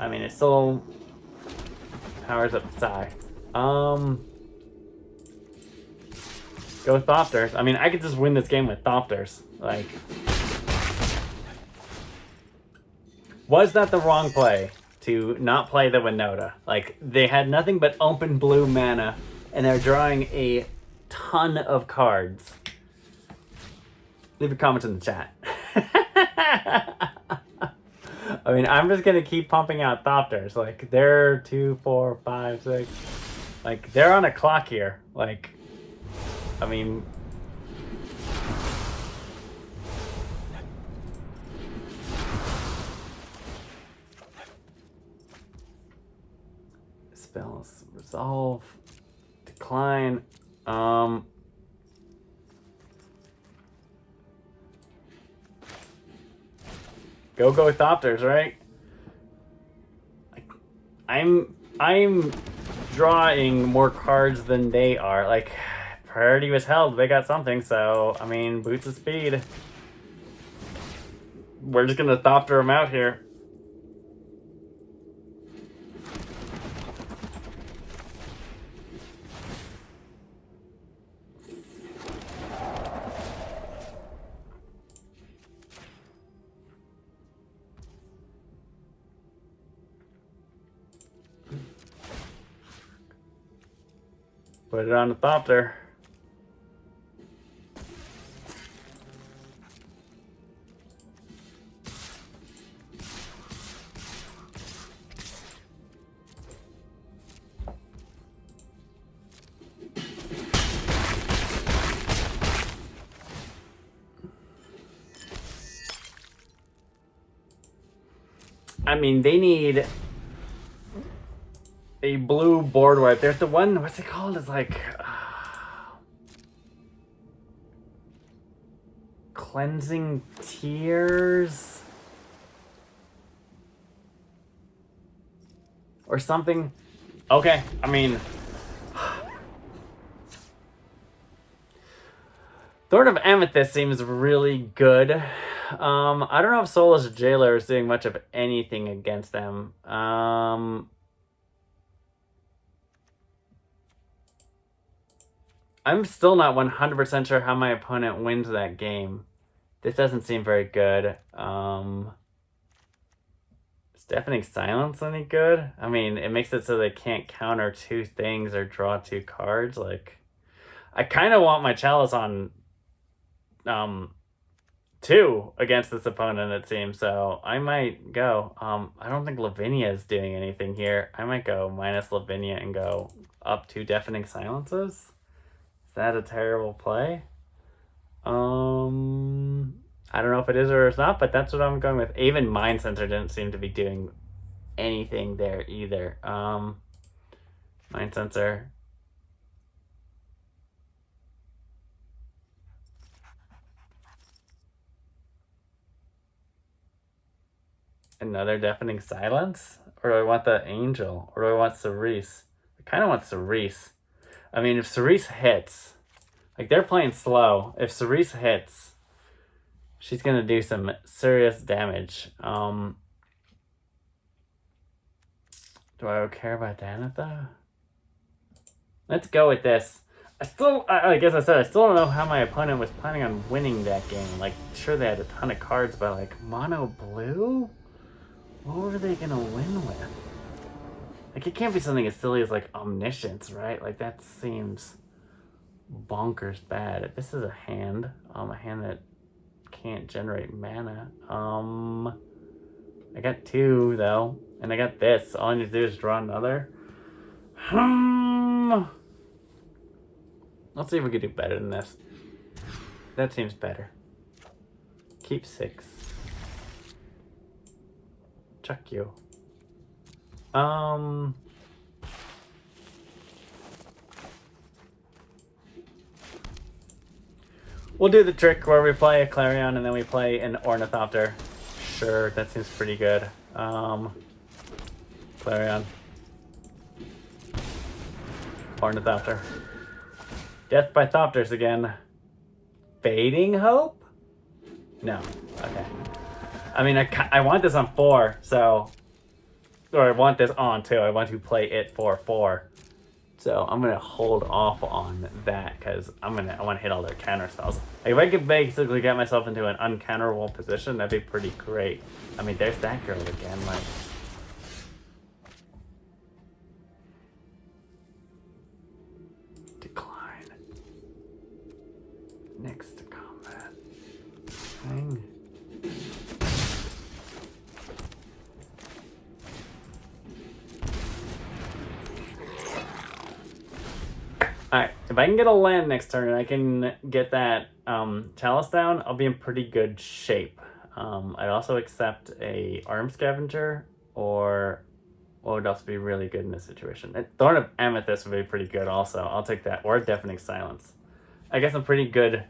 I mean, it still powers up Psy. Go with Thopters. I mean, I could just win this game with Thopters. Like, was that the wrong play to not play the Winota? Like, they had nothing but open blue mana, and they're drawing a ton of cards. Leave a comment in the chat. I mean, I'm just gonna keep pumping out Thopters. Like, they're 2, 4, 5, 6. Like, they're on a clock here. Like, I mean, spells, resolve, decline. Go Thopters, right? I'm drawing more cards than they are. Like, priority was held. They got something, so I mean, boots of speed. We're just gonna Thopter them out here. Put it on the Thopter. I mean, they need a blue board wipe. There's the one, what's it called? It's like Cleansing Tears or something. Okay, I mean, Thorn of Amethyst seems really good. I don't know if Soulless Jailer is doing much of anything against them. I'm still not 100% sure how my opponent wins that game. This doesn't seem very good. Is Deafening Silence any good? I mean, it makes it so they can't counter 2 things or draw 2 cards. Like, I kind of want my Chalice on 2 against this opponent, it seems. So I might go. I don't think Lavinia is doing anything here. I might go minus Lavinia and go up 2 Deafening Silences. Is that a terrible play? I don't know if it is or it's not, but that's what I'm going with. Even Mind Sensor didn't seem to be doing anything there either. Mind Sensor. Another Deafening Silence? Or do I want the Angel? Or do I want Cerise? I kind of want Cerise. I mean, if Cerise hits, like, they're playing slow. If Cerise hits, she's going to do some serious damage. Do I care about Danitha? Let's go with this. I guess I said, I still don't know how my opponent was planning on winning that game. Like, sure, they had a ton of cards, but, like, mono blue? What were they going to win with? Like, it can't be something as silly as, like, Omniscience, right? Like, that seems bonkers bad. This is a hand that can't generate mana. I got 2, though, and I got this. All I need to do is draw another. Let's see if we can do better than this. That seems better. Keep 6. Chuck you. We'll do the trick where we play a Clarion and then we play an Ornithopter. Sure, that seems pretty good. Clarion. Ornithopter. Death by Thopters again. Fading Hope? No. Okay. I mean, I want this on 4, so... Or I want this on, too. I want to play it for 4. So I'm going to hold off on that, because I want to hit all their counter spells. Like, if I could basically get myself into an uncounterable position, that'd be pretty great. I mean, there's that girl again, like... Decline. Next to combat. Hang. Alright, if I can get a land next turn and I can get that Chalice down, I'll be in pretty good shape. I'd also accept a Arm Scavenger, or what would else be really good in this situation? Thorn of Amethyst would be pretty good also. I'll take that, or Deafening Silence. I guess I'm pretty good,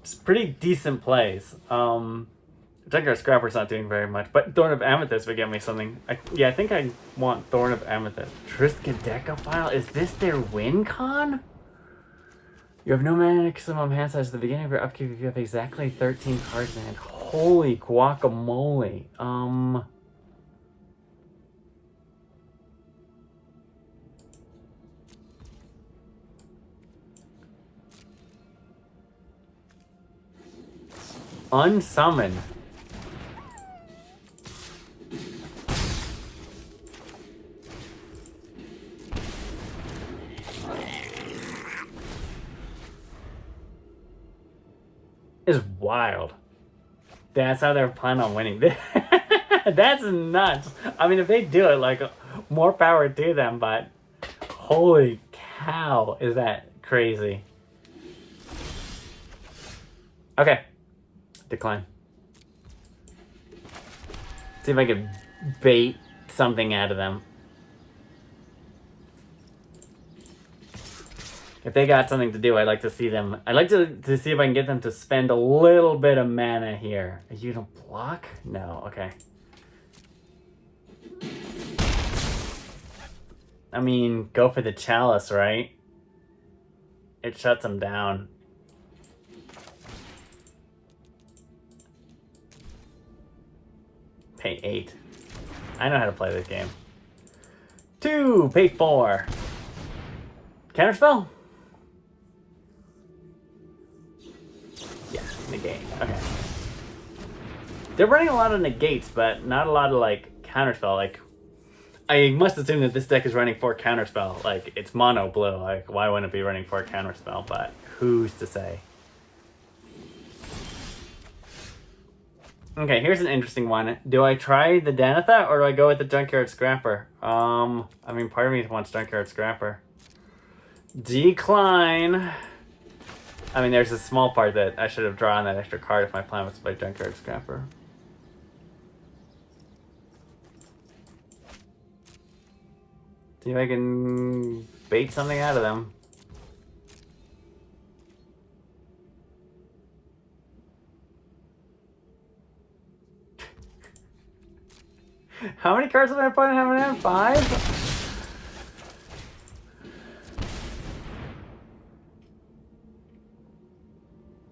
just pretty decent plays. Junkyard Scrapper's not doing very much, but Thorn of Amethyst would get me something. I think I want Thorn of Amethyst. Triskaidekaphile? Is this their win con? You have no maximum hand size at the beginning of your upkeep if you have exactly 13 cards in hand. Holy guacamole. Unsummon. Is wild. That's how they're planning on winning. That's nuts. I mean, if they do it, like, more power to them, but holy cow, is that crazy. Okay. Decline. See if I can bait something out of them. If they got something to do, I'd like to see them... I'd like to see if I can get them to spend a little bit of mana here. Are you gonna block? No, okay. I mean, go for the Chalice, right? It shuts them down. Pay 8. I know how to play this game. 2, pay 4. Counterspell? Yeah, negate. Okay. They're running a lot of negates, but not a lot of, like, counterspell. Like, I must assume that this deck is running 4 counterspell. Like, it's mono blue. Like, why wouldn't it be running 4 counterspell? But who's to say? Okay, here's an interesting one. Do I try the Danitha or do I go with the Junkyard Scrapper? I mean, part of me wants Junkyard Scrapper. Decline. I mean, there's a small part that I should have drawn that extra card if my plan was to play Junkyard Scrapper. See if I can bait something out of them. How many cards did my opponent have in hand? 5?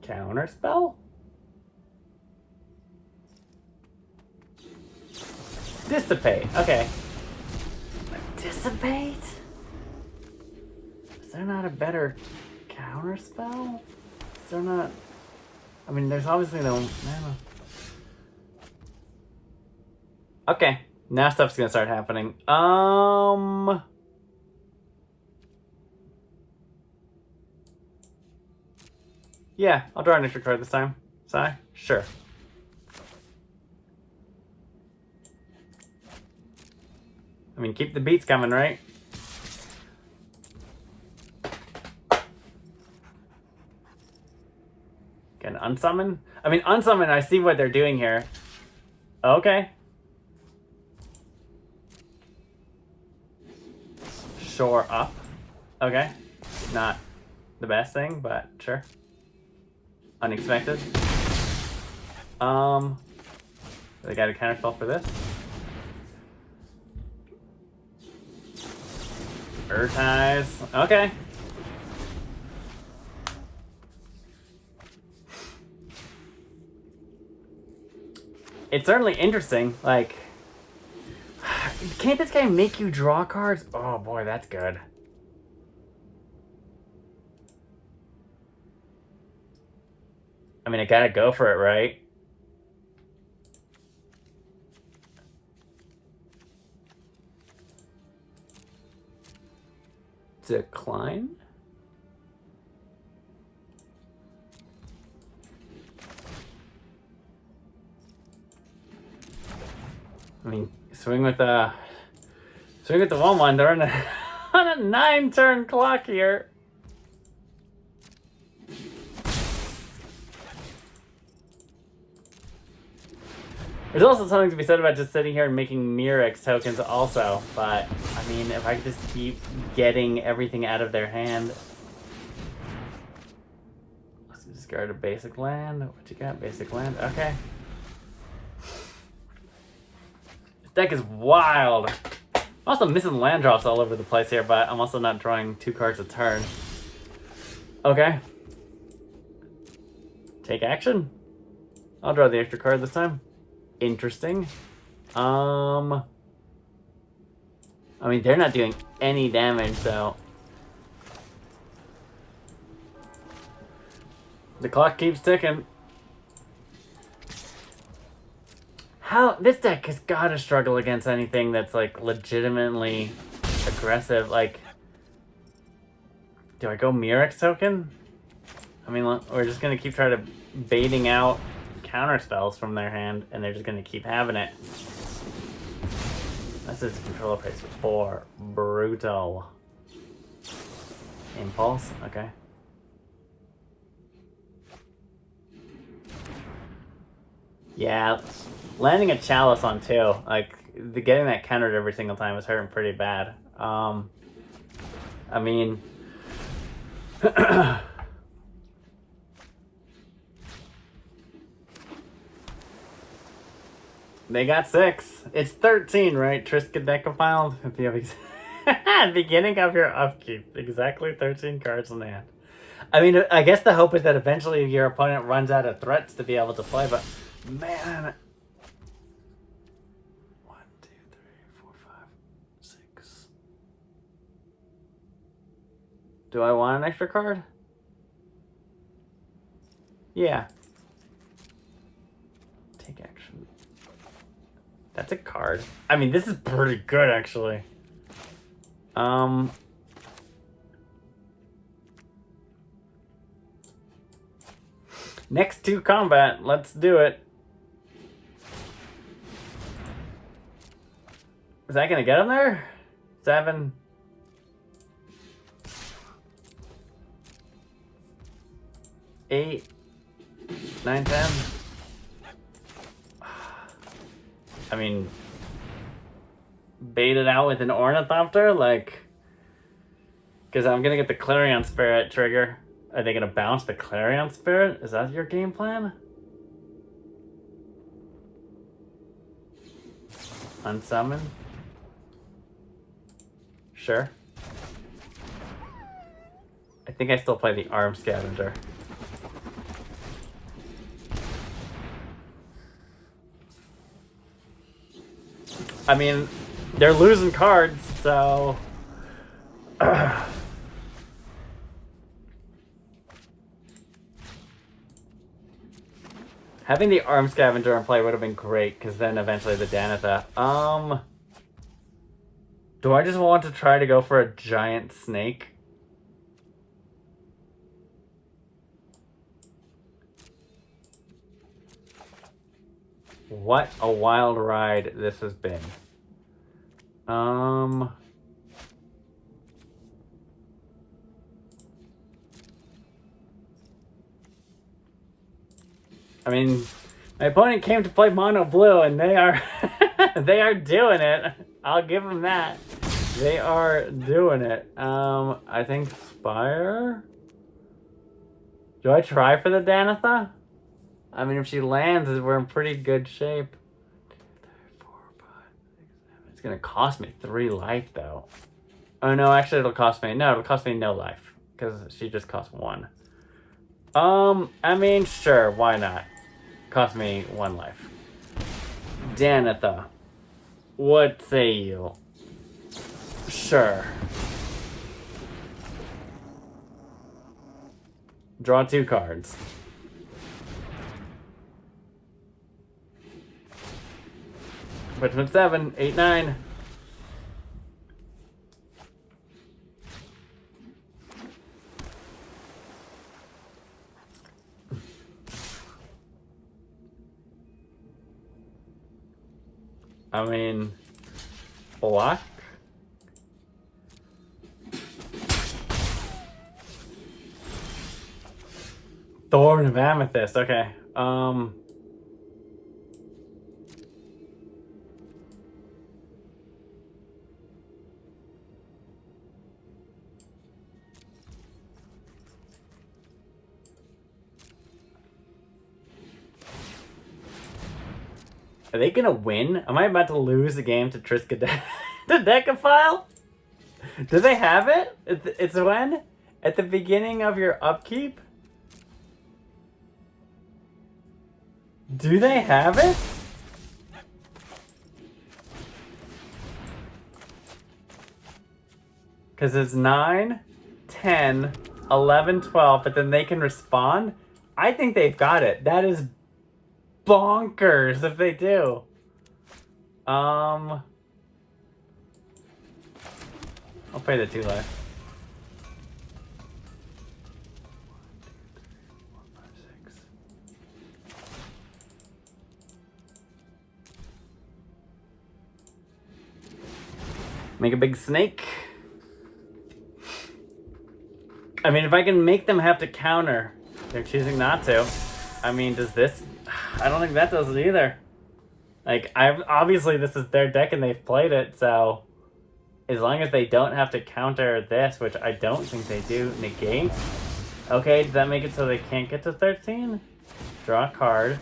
Counterspell? Dissipate. Okay. Dissipate? Is there not a better counterspell? Is there not... I mean, there's obviously no... Okay, now stuff's gonna start happening. Yeah, I'll draw an extra card this time. Sai? Sure. I mean, keep the beats coming, right? Gonna unsummon? I mean, unsummon, I see what they're doing here. Okay. Shore up. Okay. Not the best thing, but sure. Unexpected. They got a counterspell for this. Urtize. Okay. It's certainly interesting. Like, can't this guy make you draw cards? Oh boy, that's good. I mean, I gotta go for it, right? Decline? I mean, swing with the 1/1. They're on a, on a 9-turn clock here. There's also something to be said about just sitting here and making Murex tokens also, but I mean, if I could just keep getting everything out of their hand. Let's discard a basic land. What you got? Basic land. Okay. This deck is wild. I'm also missing land drops all over the place here, but I'm also not drawing 2 cards a turn. Okay. Take action. I'll draw the extra card this time. Interesting. I mean, they're not doing any damage, so the clock keeps ticking. How this deck has got to struggle against anything that's like legitimately aggressive. Like, do I go Murex token? I mean, we're just gonna keep trying to baiting out counter spells from their hand, and they're just gonna keep having it. This is controller price 4. Brutal. Impulse. Okay. Yeah, landing a chalice on 2, like getting that countered every single time is hurting pretty bad. I mean. They got 6. It's 13, right? Triska Decafiled at the beginning of your upkeep. Exactly 13 cards in the hand. I mean, I guess the hope is that eventually your opponent runs out of threats to be able to play, but man. 1, 2, 3, 4, 5, 6. Do I want an extra card? Yeah. Take action. That's a card. I mean, this is pretty good, actually. Next to combat. Let's do it. Is that gonna get him there? 7. 8. 9, 10. I mean, bait it out with an Ornithopter, like, because I'm gonna get the Clarion Spirit trigger. Are they gonna bounce the Clarion Spirit? Is that your game plan? Unsummon? Sure. I think I still play the Arm Scavenger. I mean, they're losing cards, so... Having the Arm Scavenger in play would have been great, because then eventually the Danitha. Do I just want to try to go for a giant snake? What a wild ride this has been. I mean, my opponent came to play mono blue, and they are they are doing it. I'll give them that. They are doing it. I think Spire. Do I try for the Danitha? I mean, if she lands, we're in pretty good shape. 2, 3, 4, 5, 6, 7. It's gonna cost me 3 life, though. Oh no, actually, it'll cost me no life because she just cost 1. I mean, sure, why not? Cost me 1 life. Danitha, what say you? Sure. Draw 2 cards. Richmond 7, 8, 9. I mean, block. Thorn of Amethyst. Okay. Are they gonna win? Am I about to lose the game to Triska to Decaphile? Do they have it? It's when? At the beginning of your upkeep? Do they have it? Because it's 9, 10, 11, 12, but then they can respond? I think they've got it. That is bonkers if they do. I'll pay the 2 life. 1, 2, 3, 4, 5, 6. Make a big snake. I mean, if I can make them have to counter, they're choosing not to. I mean, does this? I don't think that does it either. Like, obviously this is their deck and they've played it, so as long as they don't have to counter this, which I don't think they do, negate. Okay, does that make it so they can't get to 13? Draw a card.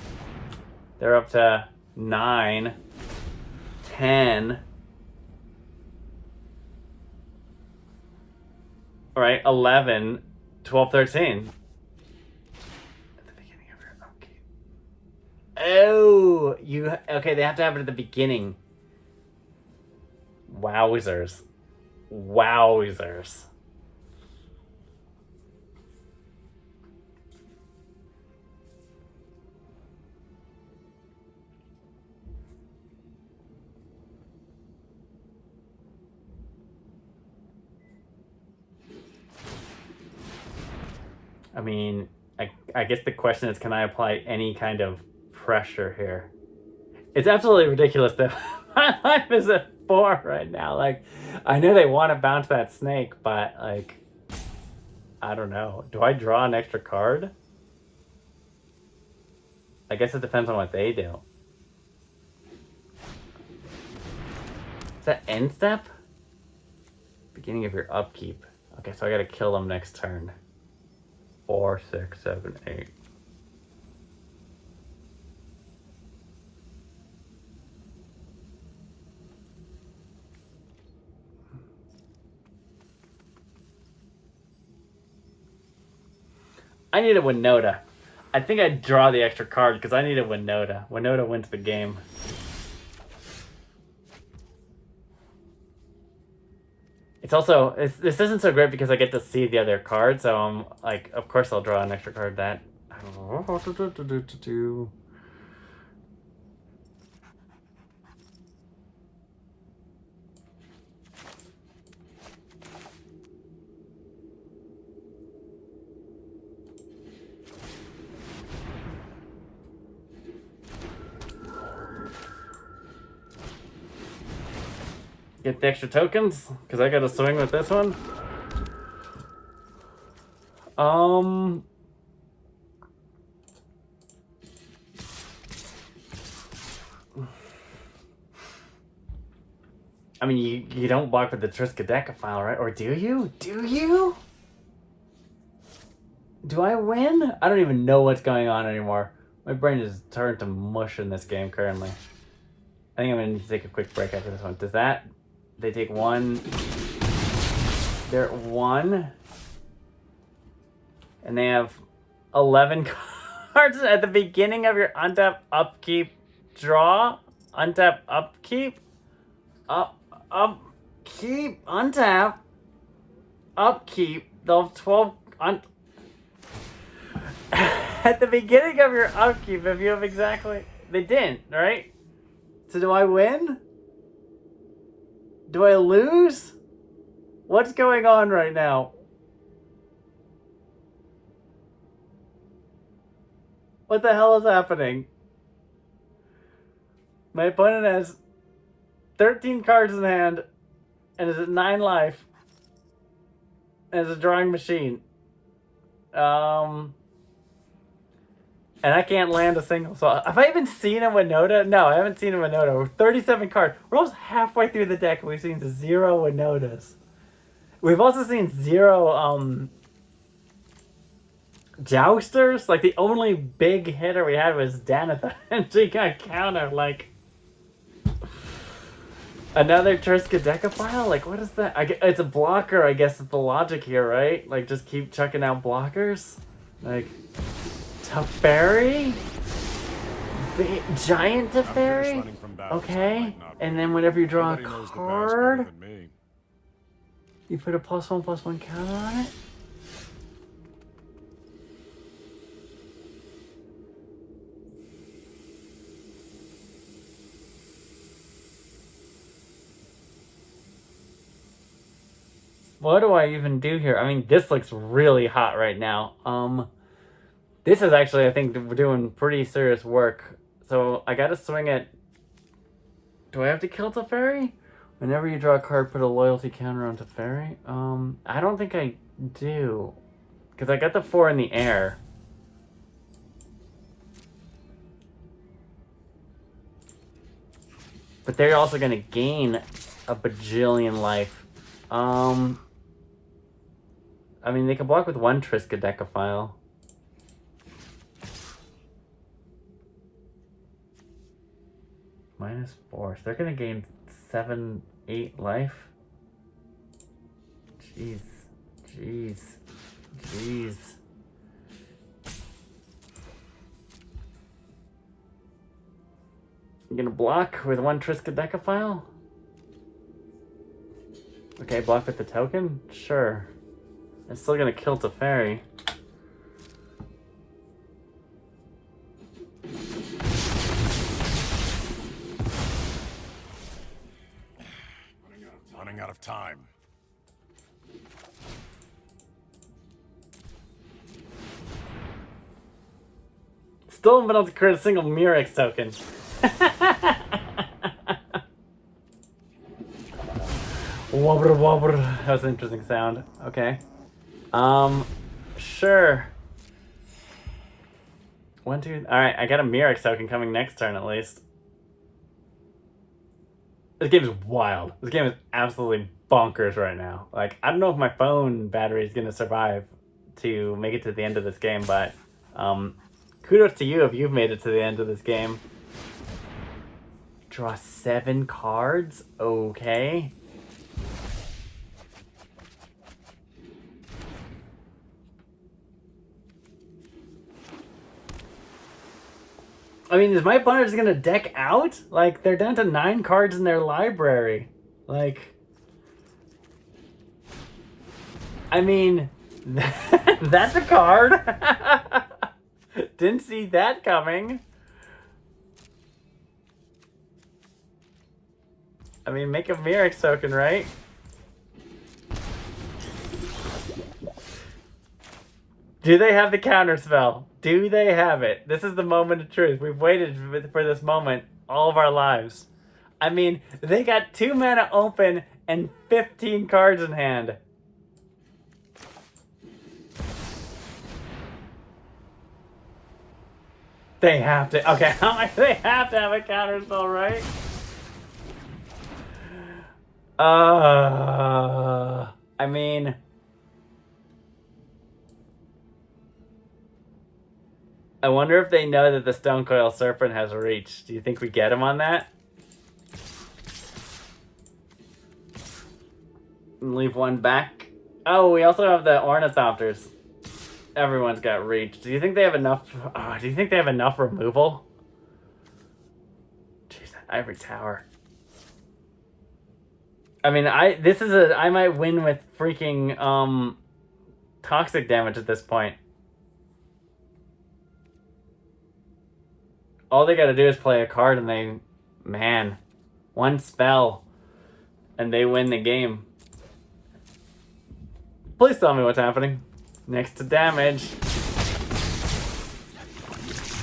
They're up to 9, 10. All right, 11, 12, 13. At the beginning of your upkeep. Oh, okay, they have to have it at the beginning. Wowzers. Wowzers. I mean, I guess the question is, can I apply any kind of pressure here? It's absolutely ridiculous that my life is at 4 right now. Like, I know they want to bounce that snake, but, like, I don't know. Do I draw an extra card? I guess it depends on what they do. Is that end step? Beginning of your upkeep. Okay, so I gotta kill them next turn. 4, 6, 7, 8. I need a Winota. I think I'd draw the extra card because I need a Winota. Winota wins the game. It's also, this isn't so great because I get to see the other card, so I'm like, of course I'll draw an extra card that. I don't know what to do. Get the extra tokens, because I gotta swing with this one. I mean, you don't block with the Triskaidekaphile, right? Or do you? Do you? Do I win? I don't even know what's going on anymore. My brain is turned to mush in this game currently. I think I'm going to need to take a quick break after this one. Does that... They take one... They're at 1. And they have 11 cards at the beginning of your untap, upkeep, draw. Untap, upkeep. Upkeep, untap. Upkeep. They'll have 12... At the beginning of your upkeep, if you have exactly... They didn't, right? So do I win? Do I lose? What's going on right now? What the hell is happening? My opponent has 13 cards in hand and is at 9 life. And is a drawing machine. And I can't land a single. So have I even seen a Winota? No, I haven't seen a Winota. We're 37 cards. We're almost halfway through the deck and we've seen 0 Winotas. We've also seen 0 Jousters. Like the only big hitter we had was Danitha. And she got counter like another Triskaidekaphile? Like what is that? It's a blocker, I guess is the logic here, right? Like just keep chucking out blockers. Like Teferi? Giant Teferi? Okay. And then whenever you draw a card, you put a +1/+1 counter on it? What do I even do here? I mean, this looks really hot right now. This is actually, I think, we're doing pretty serious work. So I gotta swing it. Do I have to kill Teferi? Whenever you draw a card, put a loyalty counter on Teferi. I don't think I do. Because I got the 4 in the air. But they're also gonna gain a bajillion life. I mean, they can block with 1 Triskaidekaphile. -4. So they're gonna gain 7, 8 life. Jeez. I'm gonna block with 1 Triskaidekaphile. Okay, block with the token? Sure. It's still gonna kill Teferi. Running out of time. Still haven't been able to create a single Murex token. Wobber wobber. That was an interesting sound. Okay. Sure. 1, 2. Alright, I got a Murex token coming next turn at least. This game is wild. This game is absolutely bonkers right now. Like, I don't know if my phone battery is going to survive to make it to the end of this game, but kudos to you if you've made it to the end of this game. Draw 7 cards? Okay. I mean, is my opponent just gonna deck out? Like, they're down to 9 cards in their library. Like, I mean, that's a card. Didn't see that coming. I mean, make a Murex token, right? Do they have the counter spell? Do they have it? This is the moment of truth. We've waited for this moment all of our lives. I mean, they got 2 mana open and 15 cards in hand. They have to. Okay, they have to have a counter spell, right? I mean, I wonder if they know that the Stone Coil Serpent has reached. Do you think we get him on that? And leave one back. Oh, we also have the Ornithopters. Everyone's got reach. Do you think they have enough? Do you think they have enough removal? Jeez, that Ivory Tower. I mean, I might win with freaking toxic damage at this point. All they gotta do is play a card and one spell and they win the game. Please tell me what's happening. Next to damage.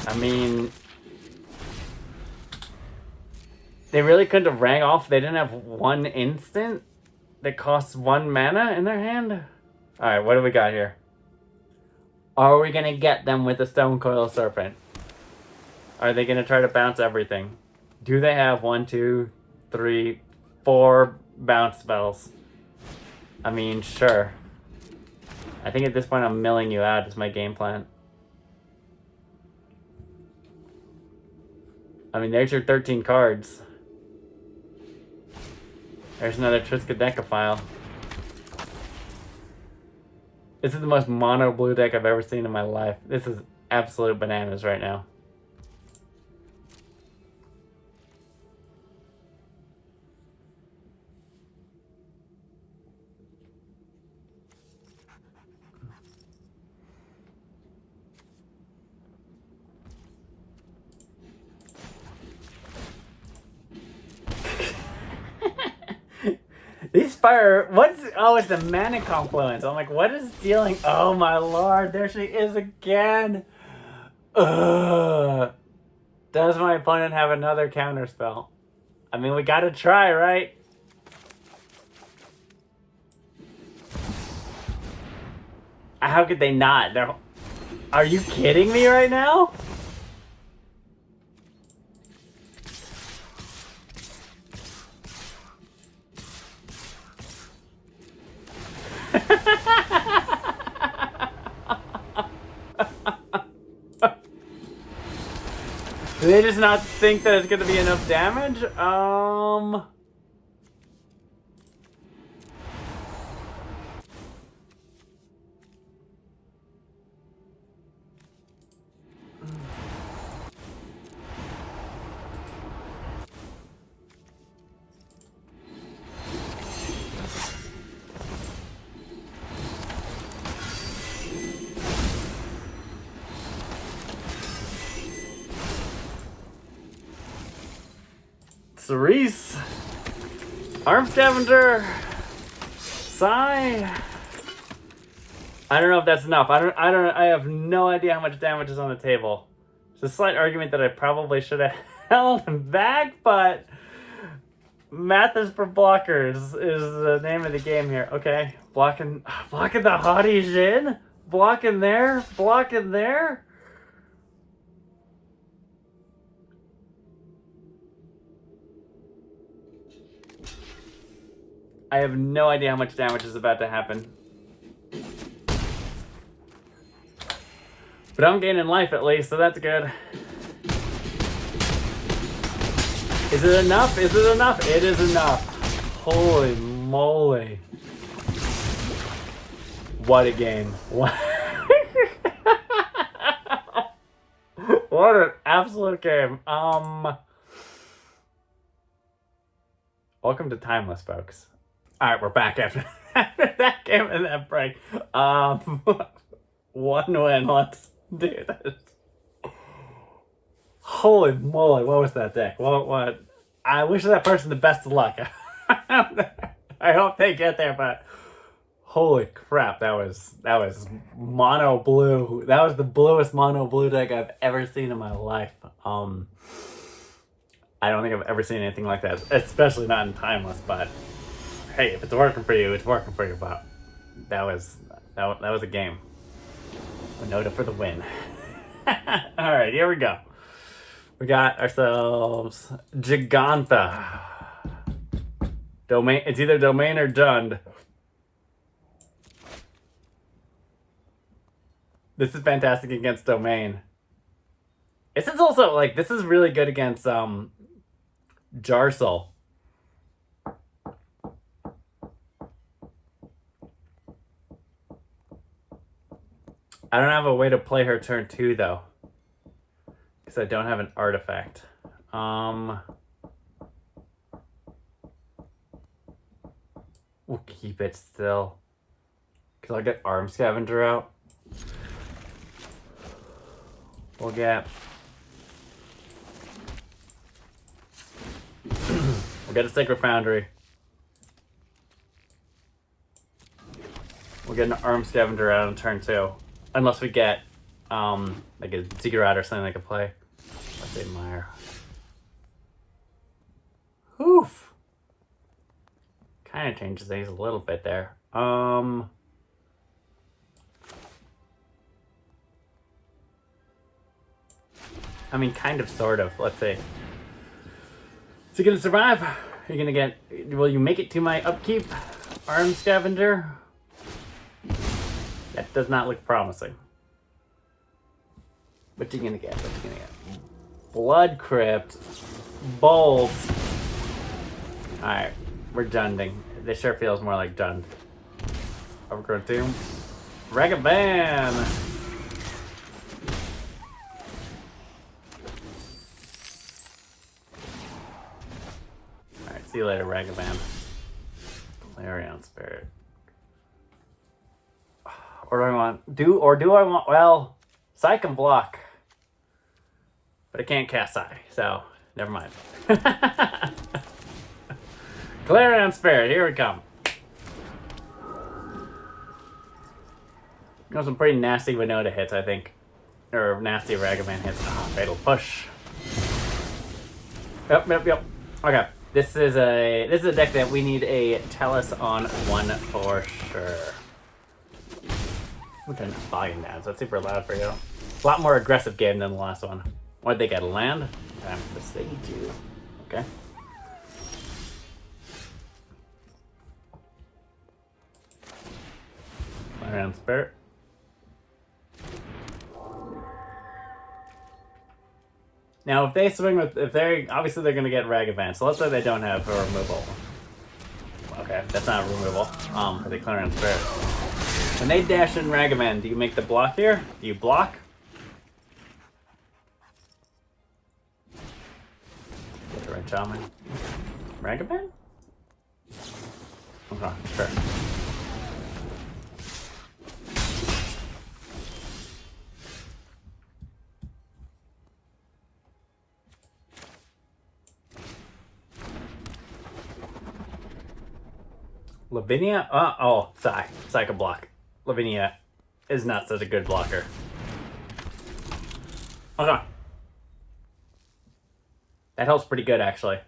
I mean, they really couldn't have rang off. They didn't have one instant that costs 1 mana in their hand. All right, what do we got here? Are we gonna get them with the Stone Coil Serpent? Are they gonna try to bounce everything? Do they have 1, 2, 3, 4 bounce spells? I mean, sure. I think at this point I'm milling you out is my game plan. I mean, there's your 13 cards. There's another Triskaidekaphile. This is the most mono blue deck I've ever seen in my life. This is absolute bananas right now. These fire, it's the Mana Confluence. I'm like, what is dealing? Oh my lord, there she is again. Ugh. Does my opponent have another counter spell? I mean, we gotta try, right? How could they not? Are you kidding me right now? Do they just not think that it's gonna be enough damage? Cerise, Arm Scavenger, Sigh. I don't know if that's enough. I have no idea how much damage is on the table. It's a slight argument that I probably should have held him back, but math is for blockers is the name of the game here. Okay, blocking the Haughty Jin, blocking there. I have no idea how much damage is about to happen. But I'm gaining life at least, so that's good. Is it enough? Is it enough? It is enough. Holy moly. What a game. What an absolute game. Welcome to Timeless, folks. Alright, we're back after that game and that break. One win, let's do this. Holy moly, what was that deck? What? I wish that person the best of luck. I hope they get there, but holy crap, that was mono blue. That was the bluest mono blue deck I've ever seen in my life. I don't think I've ever seen anything like that, especially not in Timeless, but hey, if it's working for you, it's working for you, but that was a game. Winota for the win. Alright, here we go. We got ourselves Giganta. Domain. It's either domain or Jund. This is fantastic against domain. This is also, like, this is really good against, Jarsel. I don't have a way to play her turn 2, though. Because I don't have an artifact. We'll keep it still. Because I'll get Arm Scavenger out. We'll get... we'll get a Sacred Foundry. We'll get an Arm Scavenger out on turn 2. Unless we get, like a Ziggurat or something I could play. Let's admire. Oof. Kind of changes things a little bit there. I mean, kind of, sort of. Let's see. Is he gonna survive? Are you gonna get... will you make it to my upkeep? Arm Scavenger? That does not look promising. What you gonna get? What you gonna get? Blood Crypt. Bolts. Alright. We're Junding. This sure feels more like Jund. Overgrown Tomb. Ragavan! Alright, see you later, Ragavan. Clarion Spirit. Or do I want... do I want... well, Psy can block. But I can't cast Psy, so never mind. Clarion Spirit, here we come. Got some pretty nasty Winota hits, I think. Or nasty Ragavan hits. Ah, Fatal Push. Yep. Okay. This is a deck that we need a Tellus on 1 for sure. I'm turning the volume down, so it's super loud for you. A lot more aggressive game than the last one. What'd they get? A land? Time to stage you. Okay. Clarion Spirit. Now, if they swing with, obviously they're gonna get Ragavan. So let's say they don't have a removal. Okay, that's not a removal. For the Clarion Spirit. When they dash in Ragavan, do you make the block here? Do you block? Get the right shaman. Ragavan? Okay, sure. Lavinia? Oh, Psy can block. Lavinia is not such a good blocker. Okay. That helps pretty good, actually.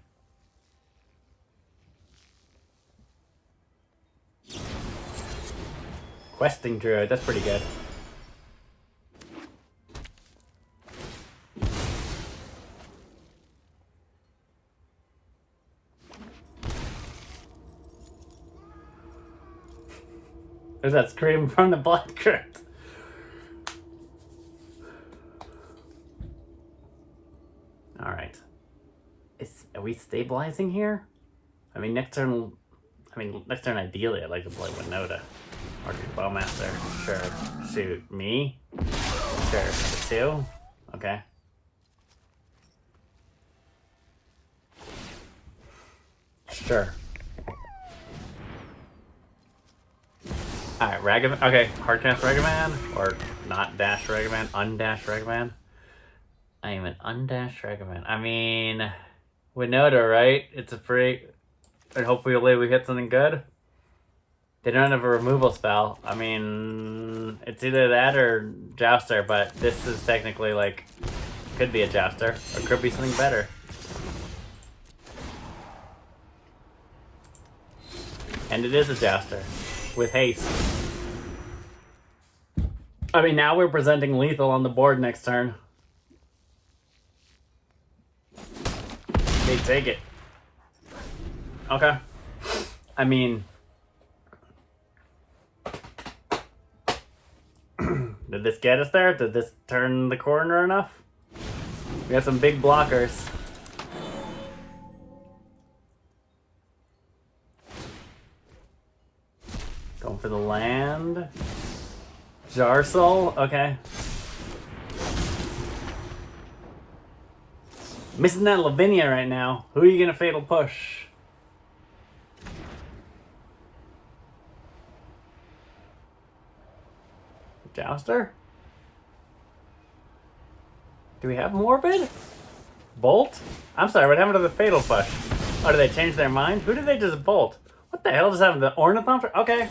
Questing Druid, that's pretty good. There's that scream from the Blood Crypt. Alright. Are we stabilizing here? I mean, next turn ideally I'd like to play Winota. Arctic Bowmaster. Sure. Shoot. Me? Sure. The 2? Okay. Sure. Alright, Ragavan. Okay, hardcast Ragavan. Or not dash Ragavan. Undash Ragavan. I am an undash Ragavan. I mean, Winota, right? It's a free. And hopefully we hit something good. They don't have a removal spell. I mean, it's either that or Jouster, but this is technically like. Could be a Jouster. Or could be something better. And it is a Jouster. With haste. I mean, now we're presenting lethal on the board next turn. They take it. Okay. I mean, did this get us there? Did this turn the corner enough? We got some big blockers. Going for the land. Jarsel, okay. Missing that Lavinia right now. Who are you gonna fatal push? Jouster? Do we have Morbid? Bolt? I'm sorry, what happened to the fatal push? Oh, did they change their mind? Who did they just bolt? What the hell just happened? The Ornithopter? Okay.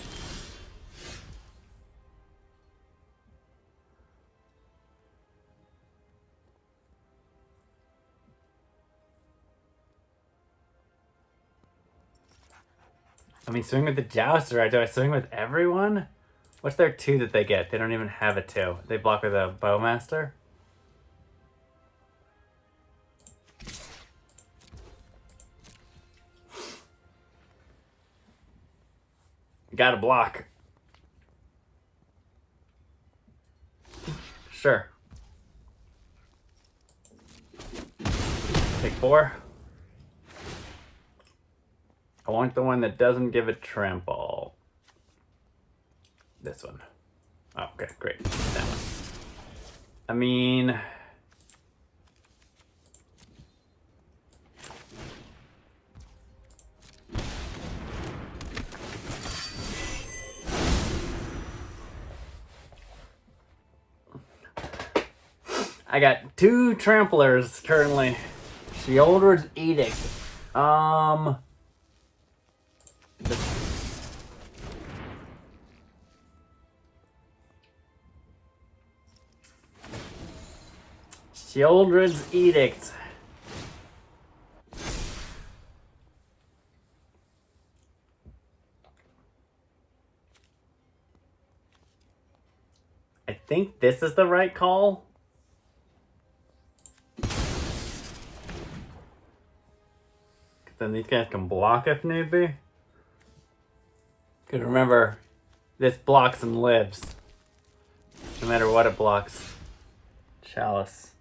I mean, swing with the Jouster, right? Do I swing with everyone? What's their 2 that they get? They don't even have a 2. They block with a Bowmaster? Gotta block. Sure. Take 4. I want the one that doesn't give a trample. This one. Oh, okay, great. That one. I mean... I got 2 tramplers currently. Sheoldred's Edict. Sheoldred's Edict. I think this is the right call. Then these guys can block if need be. Because remember, this blocks and lives. No matter what it blocks. Chalice.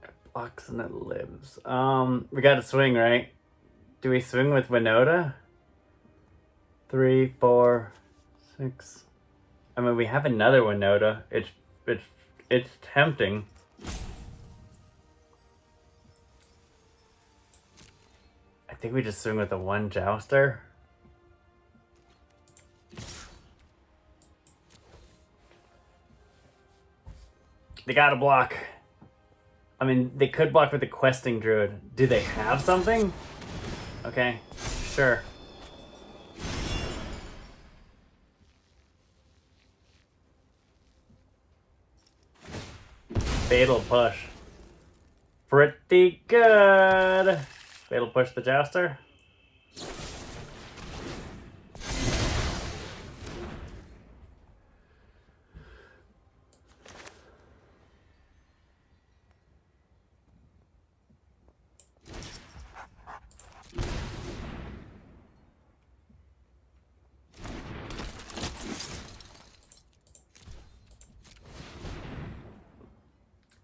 It blocks and it lives. We got to swing, right? Do we swing with Winota? 3, 4, 6. I mean, we have another Winota. It's tempting. I think we just swing with the 1 Jouster. They gotta block. I mean, they could block with the Questing Druid. Do they have something? Okay, sure. Fatal push. Pretty good. Fatal push the Jouster.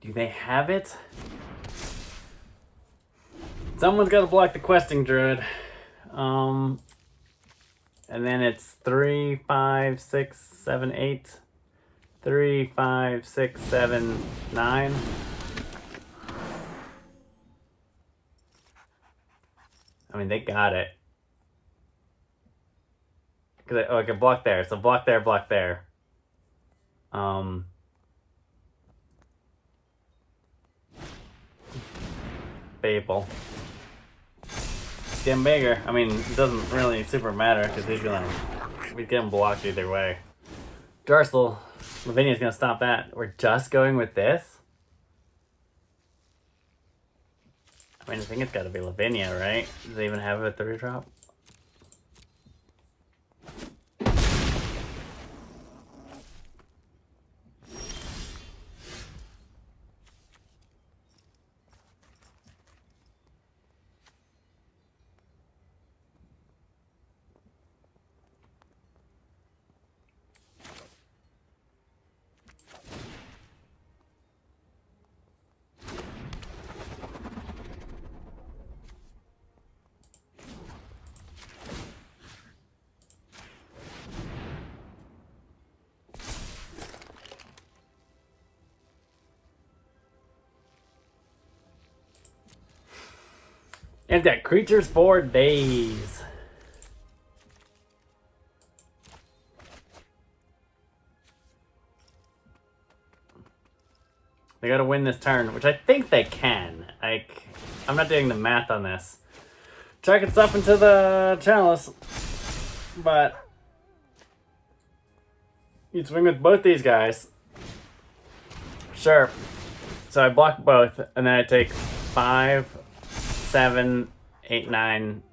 Do they have it? Someone's got to block the Questing Druid. And then it's 3, 5, 6, 7, 8. 3, 5, 6, 7, 9. I mean, they got it. Cause I can block there. So block there, block there. Fable. It's getting bigger. I mean, it doesn't really super matter because we get him blocked either way. Jarsel, Lavinia's gonna stop that. We're just going with this? I mean, I think it's gotta be Lavinia, right? Does it even have a 3 drop? And that creatures for days. They gotta win this turn, which I think they can. I'm not doing the math on this. Chuck it up into the chalice. But you swing with both these guys. Sure. So I block both, and then I take 5, 7, 8, 9.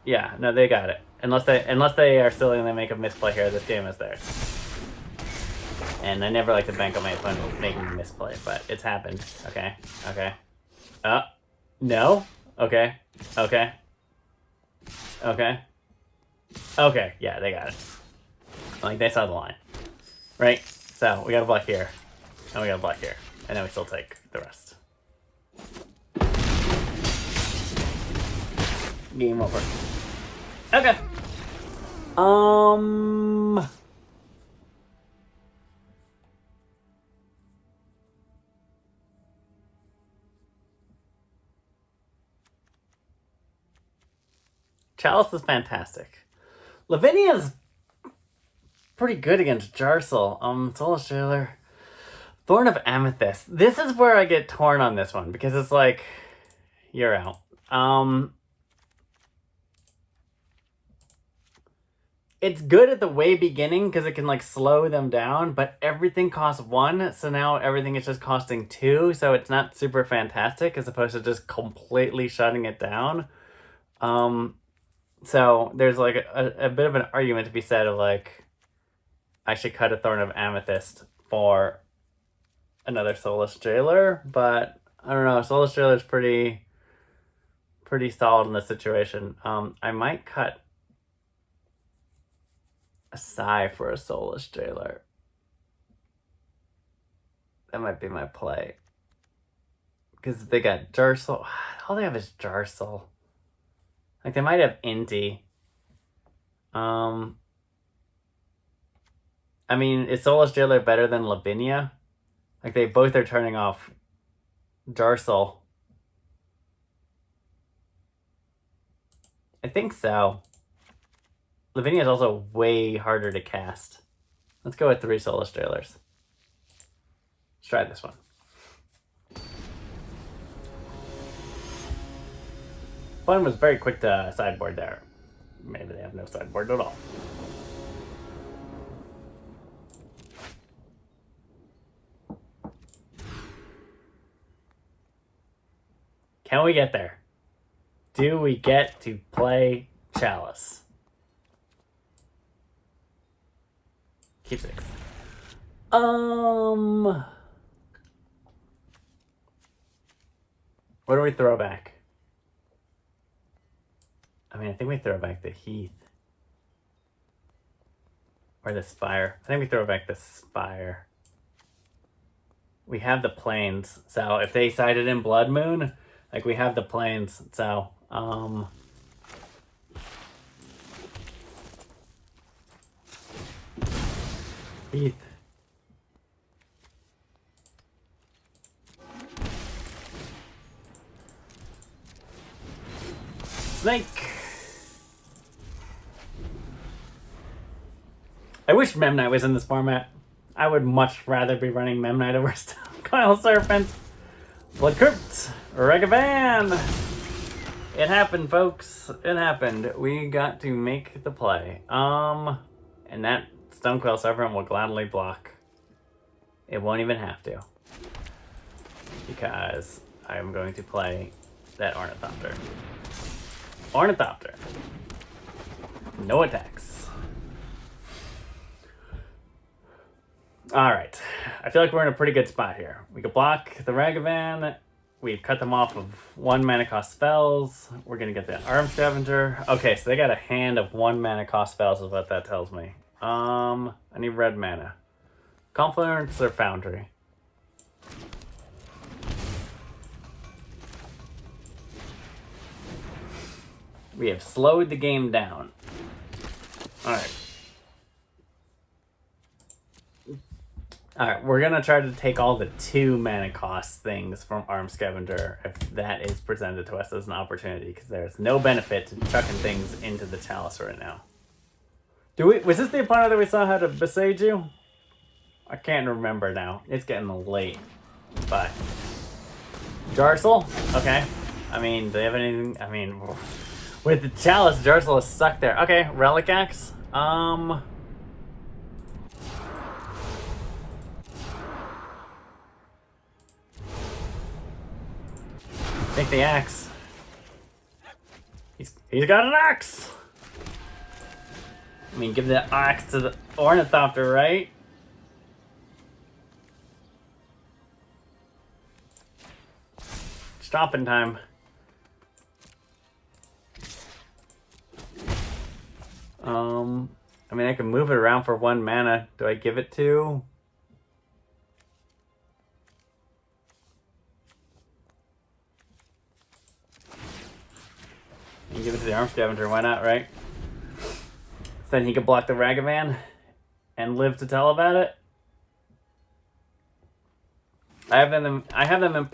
Yeah, no, they got it. Unless they are silly and they make a misplay here, this game is theirs. And I never like to bank on my opponent making a misplay, but it's happened. Okay, okay. No? Okay, okay. Okay. Okay, yeah, they got it. Like, they saw the line. Right? So, we got a block here. And we got a block here. And then we still take the rest. Game over. Okay. Chalice is fantastic. Lavinia's pretty good against Jarsel. Soulless Jailer. Thorn of Amethyst. This is where I get torn on this one, because it's like, you're out. It's good at the way beginning, because it can, like, slow them down, but everything costs 1, so now everything is just costing 2, so it's not super fantastic, as opposed to just completely shutting it down. So there's, like, a bit of an argument to be said of, like, I should cut a Thorn of Amethyst for another Soulless Jailer, but I don't know. Soulless Jailer is pretty solid in this situation. I might cut a Sigh for a Soulless Jailer. That might be my play. Because they got Jarsel. All they have is Jarsel. Like, they might have Inti. I mean, is Soulless Jailer better than Lavinia? Like, they both are turning off Jarsel. I think so. Lavinia is also way harder to cast. Let's go with 3 Soulless Jailers. Let's try this one. One was very quick to sideboard there. Maybe they have no sideboard at all. Can we get there? Do we get to play Chalice? Keep 6. What do we throw back? I mean, I think we throw back the Heath. Or the Spire. I think we throw back the Spire. We have the Plains. So if they sided in Blood Moon, like, we have the Plains. So, Heath. Snake. I wish Memnite was in this format. I would much rather be running Memnite over Coil Serpent. Blood Crypt. Regavan. It happened, folks. It happened. We got to make the play. And that Stonecoil Serpent will gladly block. It won't even have to. Because I'm going to play that Ornithopter. Ornithopter. No attacks. Alright. I feel like we're in a pretty good spot here. We could block the Ragavan. We've cut them off of 1 mana cost spells. We're going to get the Arm Scavenger. Okay, so they got a hand of 1 mana cost spells is what that tells me. I need red mana. Confluence or Foundry? We have slowed the game down. Alright. Alright, we're gonna try to take all the 2 mana cost things from Arm Scavenger if that is presented to us as an opportunity, because there's no benefit to chucking things into the chalice right now. Was this the opponent that we saw how to besiege you? I can't remember now. It's getting late. But Jarsel? Okay. I mean, do they have anything? I mean, with the chalice, Jarsel is stuck there. Okay, Relic Axe. Take the axe. He's got an axe. I mean, give the axe to the Ornithopter, right? Stopping time. I mean, I can move it around for 1 mana. Do I give it to? You give it to the Arm Scavenger, why not, right? So then he can block the Ragavan and live to tell about it. I have them in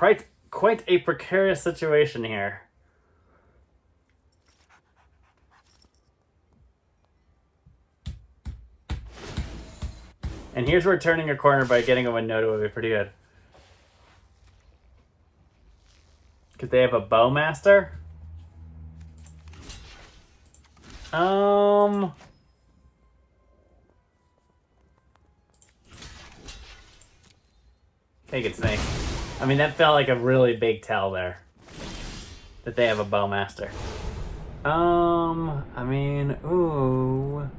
quite a precarious situation here. And here's where turning a corner by getting a Winota would be pretty good. Because they have a Bowmaster. Take it, Snake. I mean, that felt like a really big tell there. That they have a Bowmaster. I mean, ooh.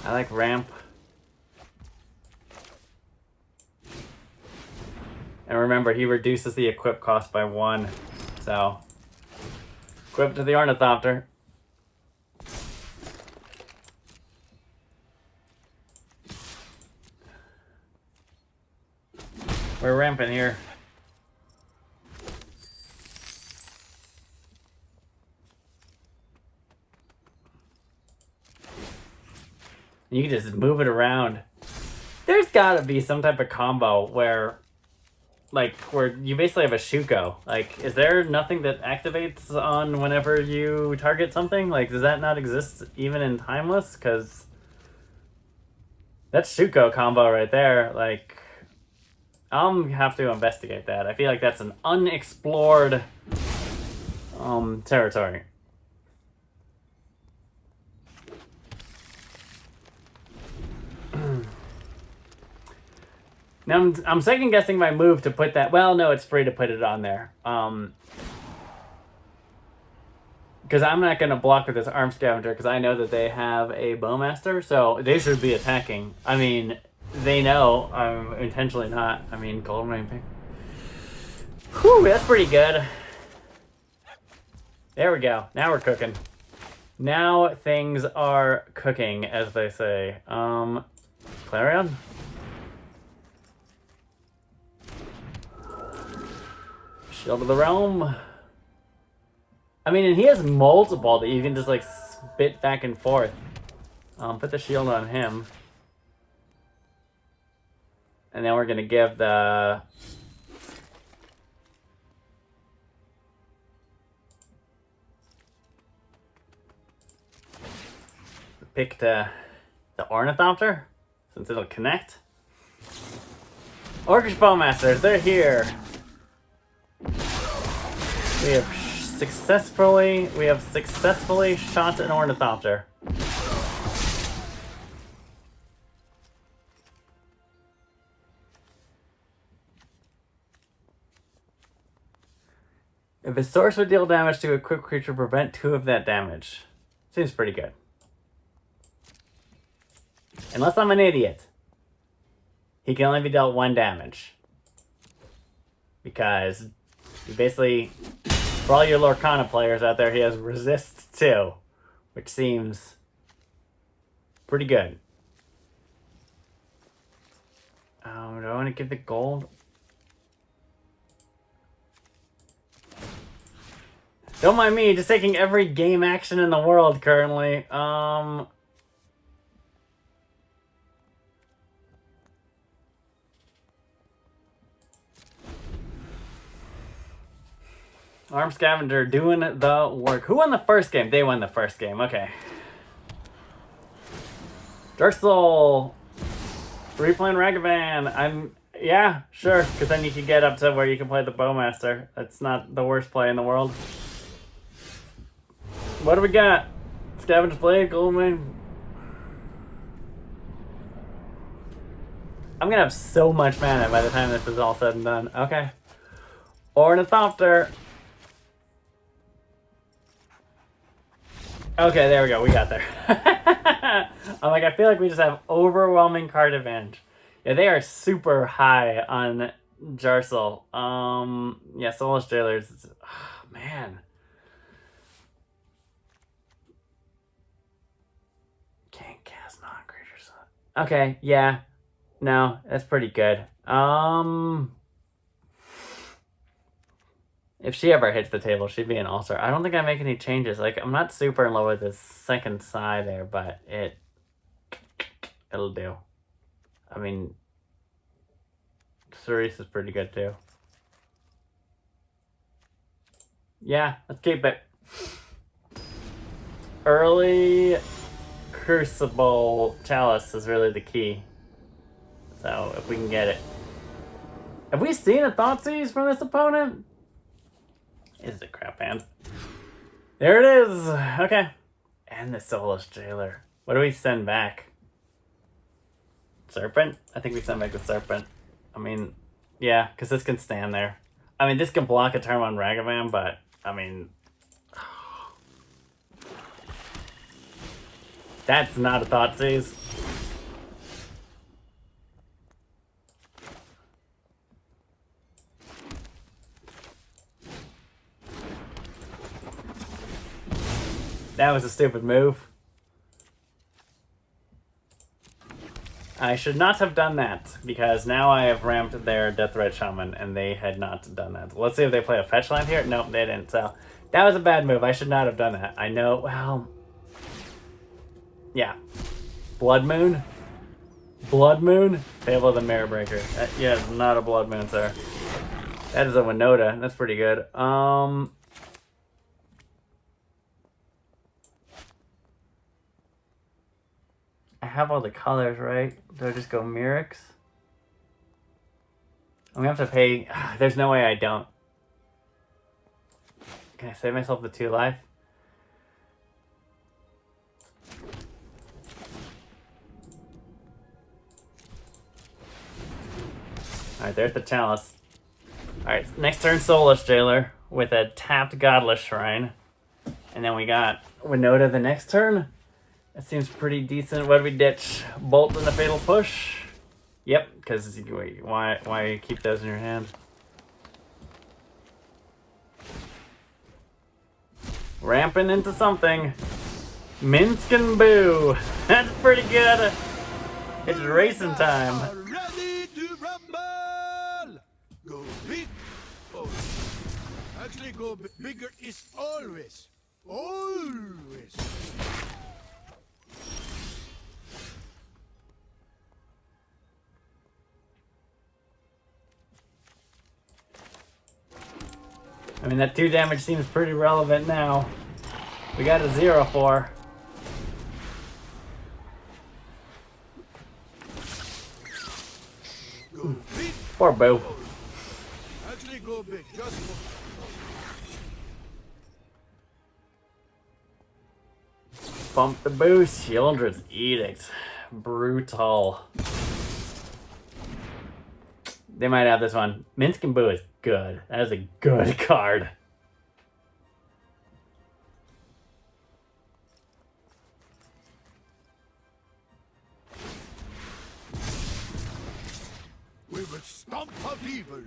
I like ramp. And remember, he reduces the equip cost by 1. So, equip to the Ornithopter. We're ramping here. You can just move it around. There's gotta be some type of combo where you basically have a Shuko. Like, is there nothing that activates on whenever you target something? Like, does that not exist even in Timeless? Because that's Shuko combo right there. Like, I'll have to investigate that. I feel like that's an unexplored territory. Now I'm second guessing my move to put that. Well, no, it's free to put it on there. Because I'm not going to block with this Arm Scavenger because I know that they have a Bowmaster, so they should be attacking. I mean, they know I'm intentionally not. I mean, Golden Rain Pink. Whew, that's pretty good. There we go. Now we're cooking. Now things are cooking, as they say. Clarion? Shield of the Realm. I mean, and he has multiple that you can just, like, spit back and forth. Put the shield on him. And then we're going to give the... pick the Ornithopter, since it'll connect. Orcish Bowmasters, they're here. We have successfully shot an Ornithopter. If a source would deal damage to a equipped creature, prevent 2 of that damage. Seems pretty good. Unless I'm an idiot. He can only be dealt 1 damage. Because basically, for all your Lorcana players out there, he has resist 2, which seems pretty good. Do I want to give the gold? Don't mind me, just taking every game action in the world currently. Arm Scavenger doing the work. Who won the first game? They won the first game. Okay. Dursel. Replaying Ragavan. Yeah, sure. Because then you can get up to where you can play the Bowmaster. That's not the worst play in the world. What do we got? Scavenger's Blade, Goldmane. I'm gonna have so much mana by the time this is all said and done. Okay. Ornithopter. Okay, there we go. We got there. I'm like, I feel like we just have overwhelming card advantage. Yeah, they are super high on Jarsel. Yeah, Soulless Jailers. Oh, man. Can't cast non-creatures. Okay, yeah. No, that's pretty good. If she ever hits the table, she'd be an all-star. I don't think I make any changes. Like, I'm not super in love with this second side there, but it'll do. I mean, Cerise is pretty good too. Yeah, let's keep it. Early Crucible Chalice is really the key. So, if we can get it. Have we seen a Thoughtseize from this opponent? Is it crap hand? There it is! Okay. And the Soulless Jailer. What do we send back? Serpent? I think we send back the Serpent. I mean, yeah, because this can stand there. I mean, this can block a turn on Ragavan, but, I mean... That's not a Thoughtseize. That was a stupid move. I should not have done that, because now I have ramped their Deathred Shaman, and they had not done that. Let's see if they play a fetch land here. Nope, they didn't. So, that was a bad move. I should not have done that. I know, well... Yeah. Blood Moon? Blood Moon? Table of the Mirror Breaker. Yeah, not a Blood Moon, sir. That is a Winota. That's pretty good. I have all the colors, right? Do I just go Mirrex? I'm gonna have to pay... There's no way I don't. Can I save myself the 2 life? Alright, there's the Chalice. Alright, next turn Soulless Jailer with a tapped Godless Shrine. And then we got Winota the next turn. That seems pretty decent. What do we ditch? Bolt and the Fatal Push? Yep, because why keep those in your hand? Ramping into something. Minsk and Boo. That's pretty good. It's racing time. Ready to rumble! Go big. Oh. Actually, go bigger is always. Always. I mean, that 2 damage seems pretty relevant now. We got a 0-4. Poor Boo. Actually, go big. Just Bump the boost. Children's Edict. Brutal. They might have this one. Minsk and Boo is good. That is a good card. we will stomp out evil.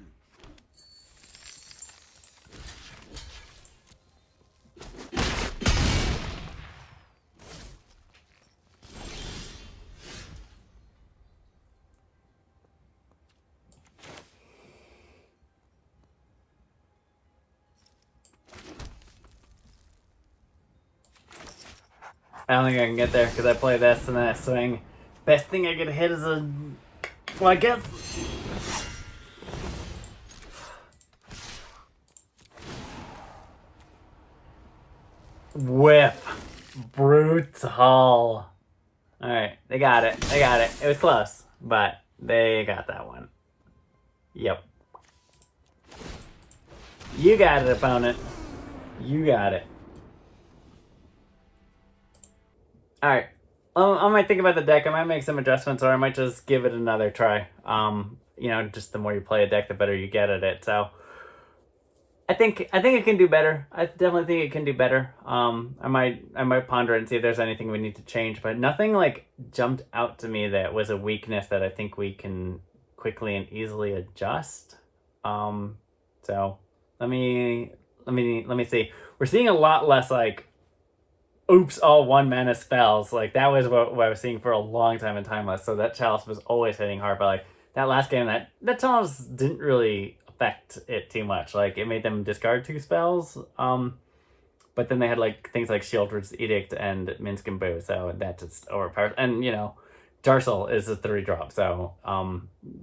I don't think I can get there because I play this and then I swing. Best thing I could hit is a... Well, I guess... Whip. Brutal. Alright, they got it. They got it. It was close, but they got that one. Yep. You got it, opponent. You got it. Alright. I might think about the deck. I might make some adjustments, or I might just give it another try. You know, just the more you play a deck, the better you get at it. So I think it can do better. I definitely think it can do better. I might ponder it and see if there's anything we need to change, but nothing like jumped out to me that was a weakness that I think we can quickly and easily adjust. So let me see. We're seeing a lot less like oops, all 1-mana spells. Like that was what I was seeing for a long time in Timeless. So that Chalice was always hitting hard, but like that last game, that Chalice didn't really affect it too much. Like it made them discard 2 spells. But then they had like things like Shieldred's Edict and Minsk and Boo, so that just overpowers. And you know, Jarsel is a 3-drop, so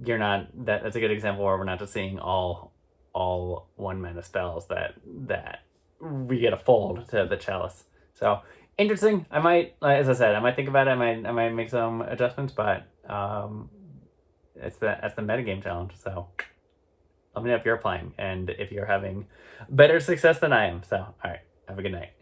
you're not that's a good example where we're not just seeing all 1-mana spells that we get a fold to the Chalice. So interesting. I might, as I said, I might think about it. I might make some adjustments, but that's the metagame challenge. So let me know if you're playing and if you're having better success than I am. So all right, have a good night.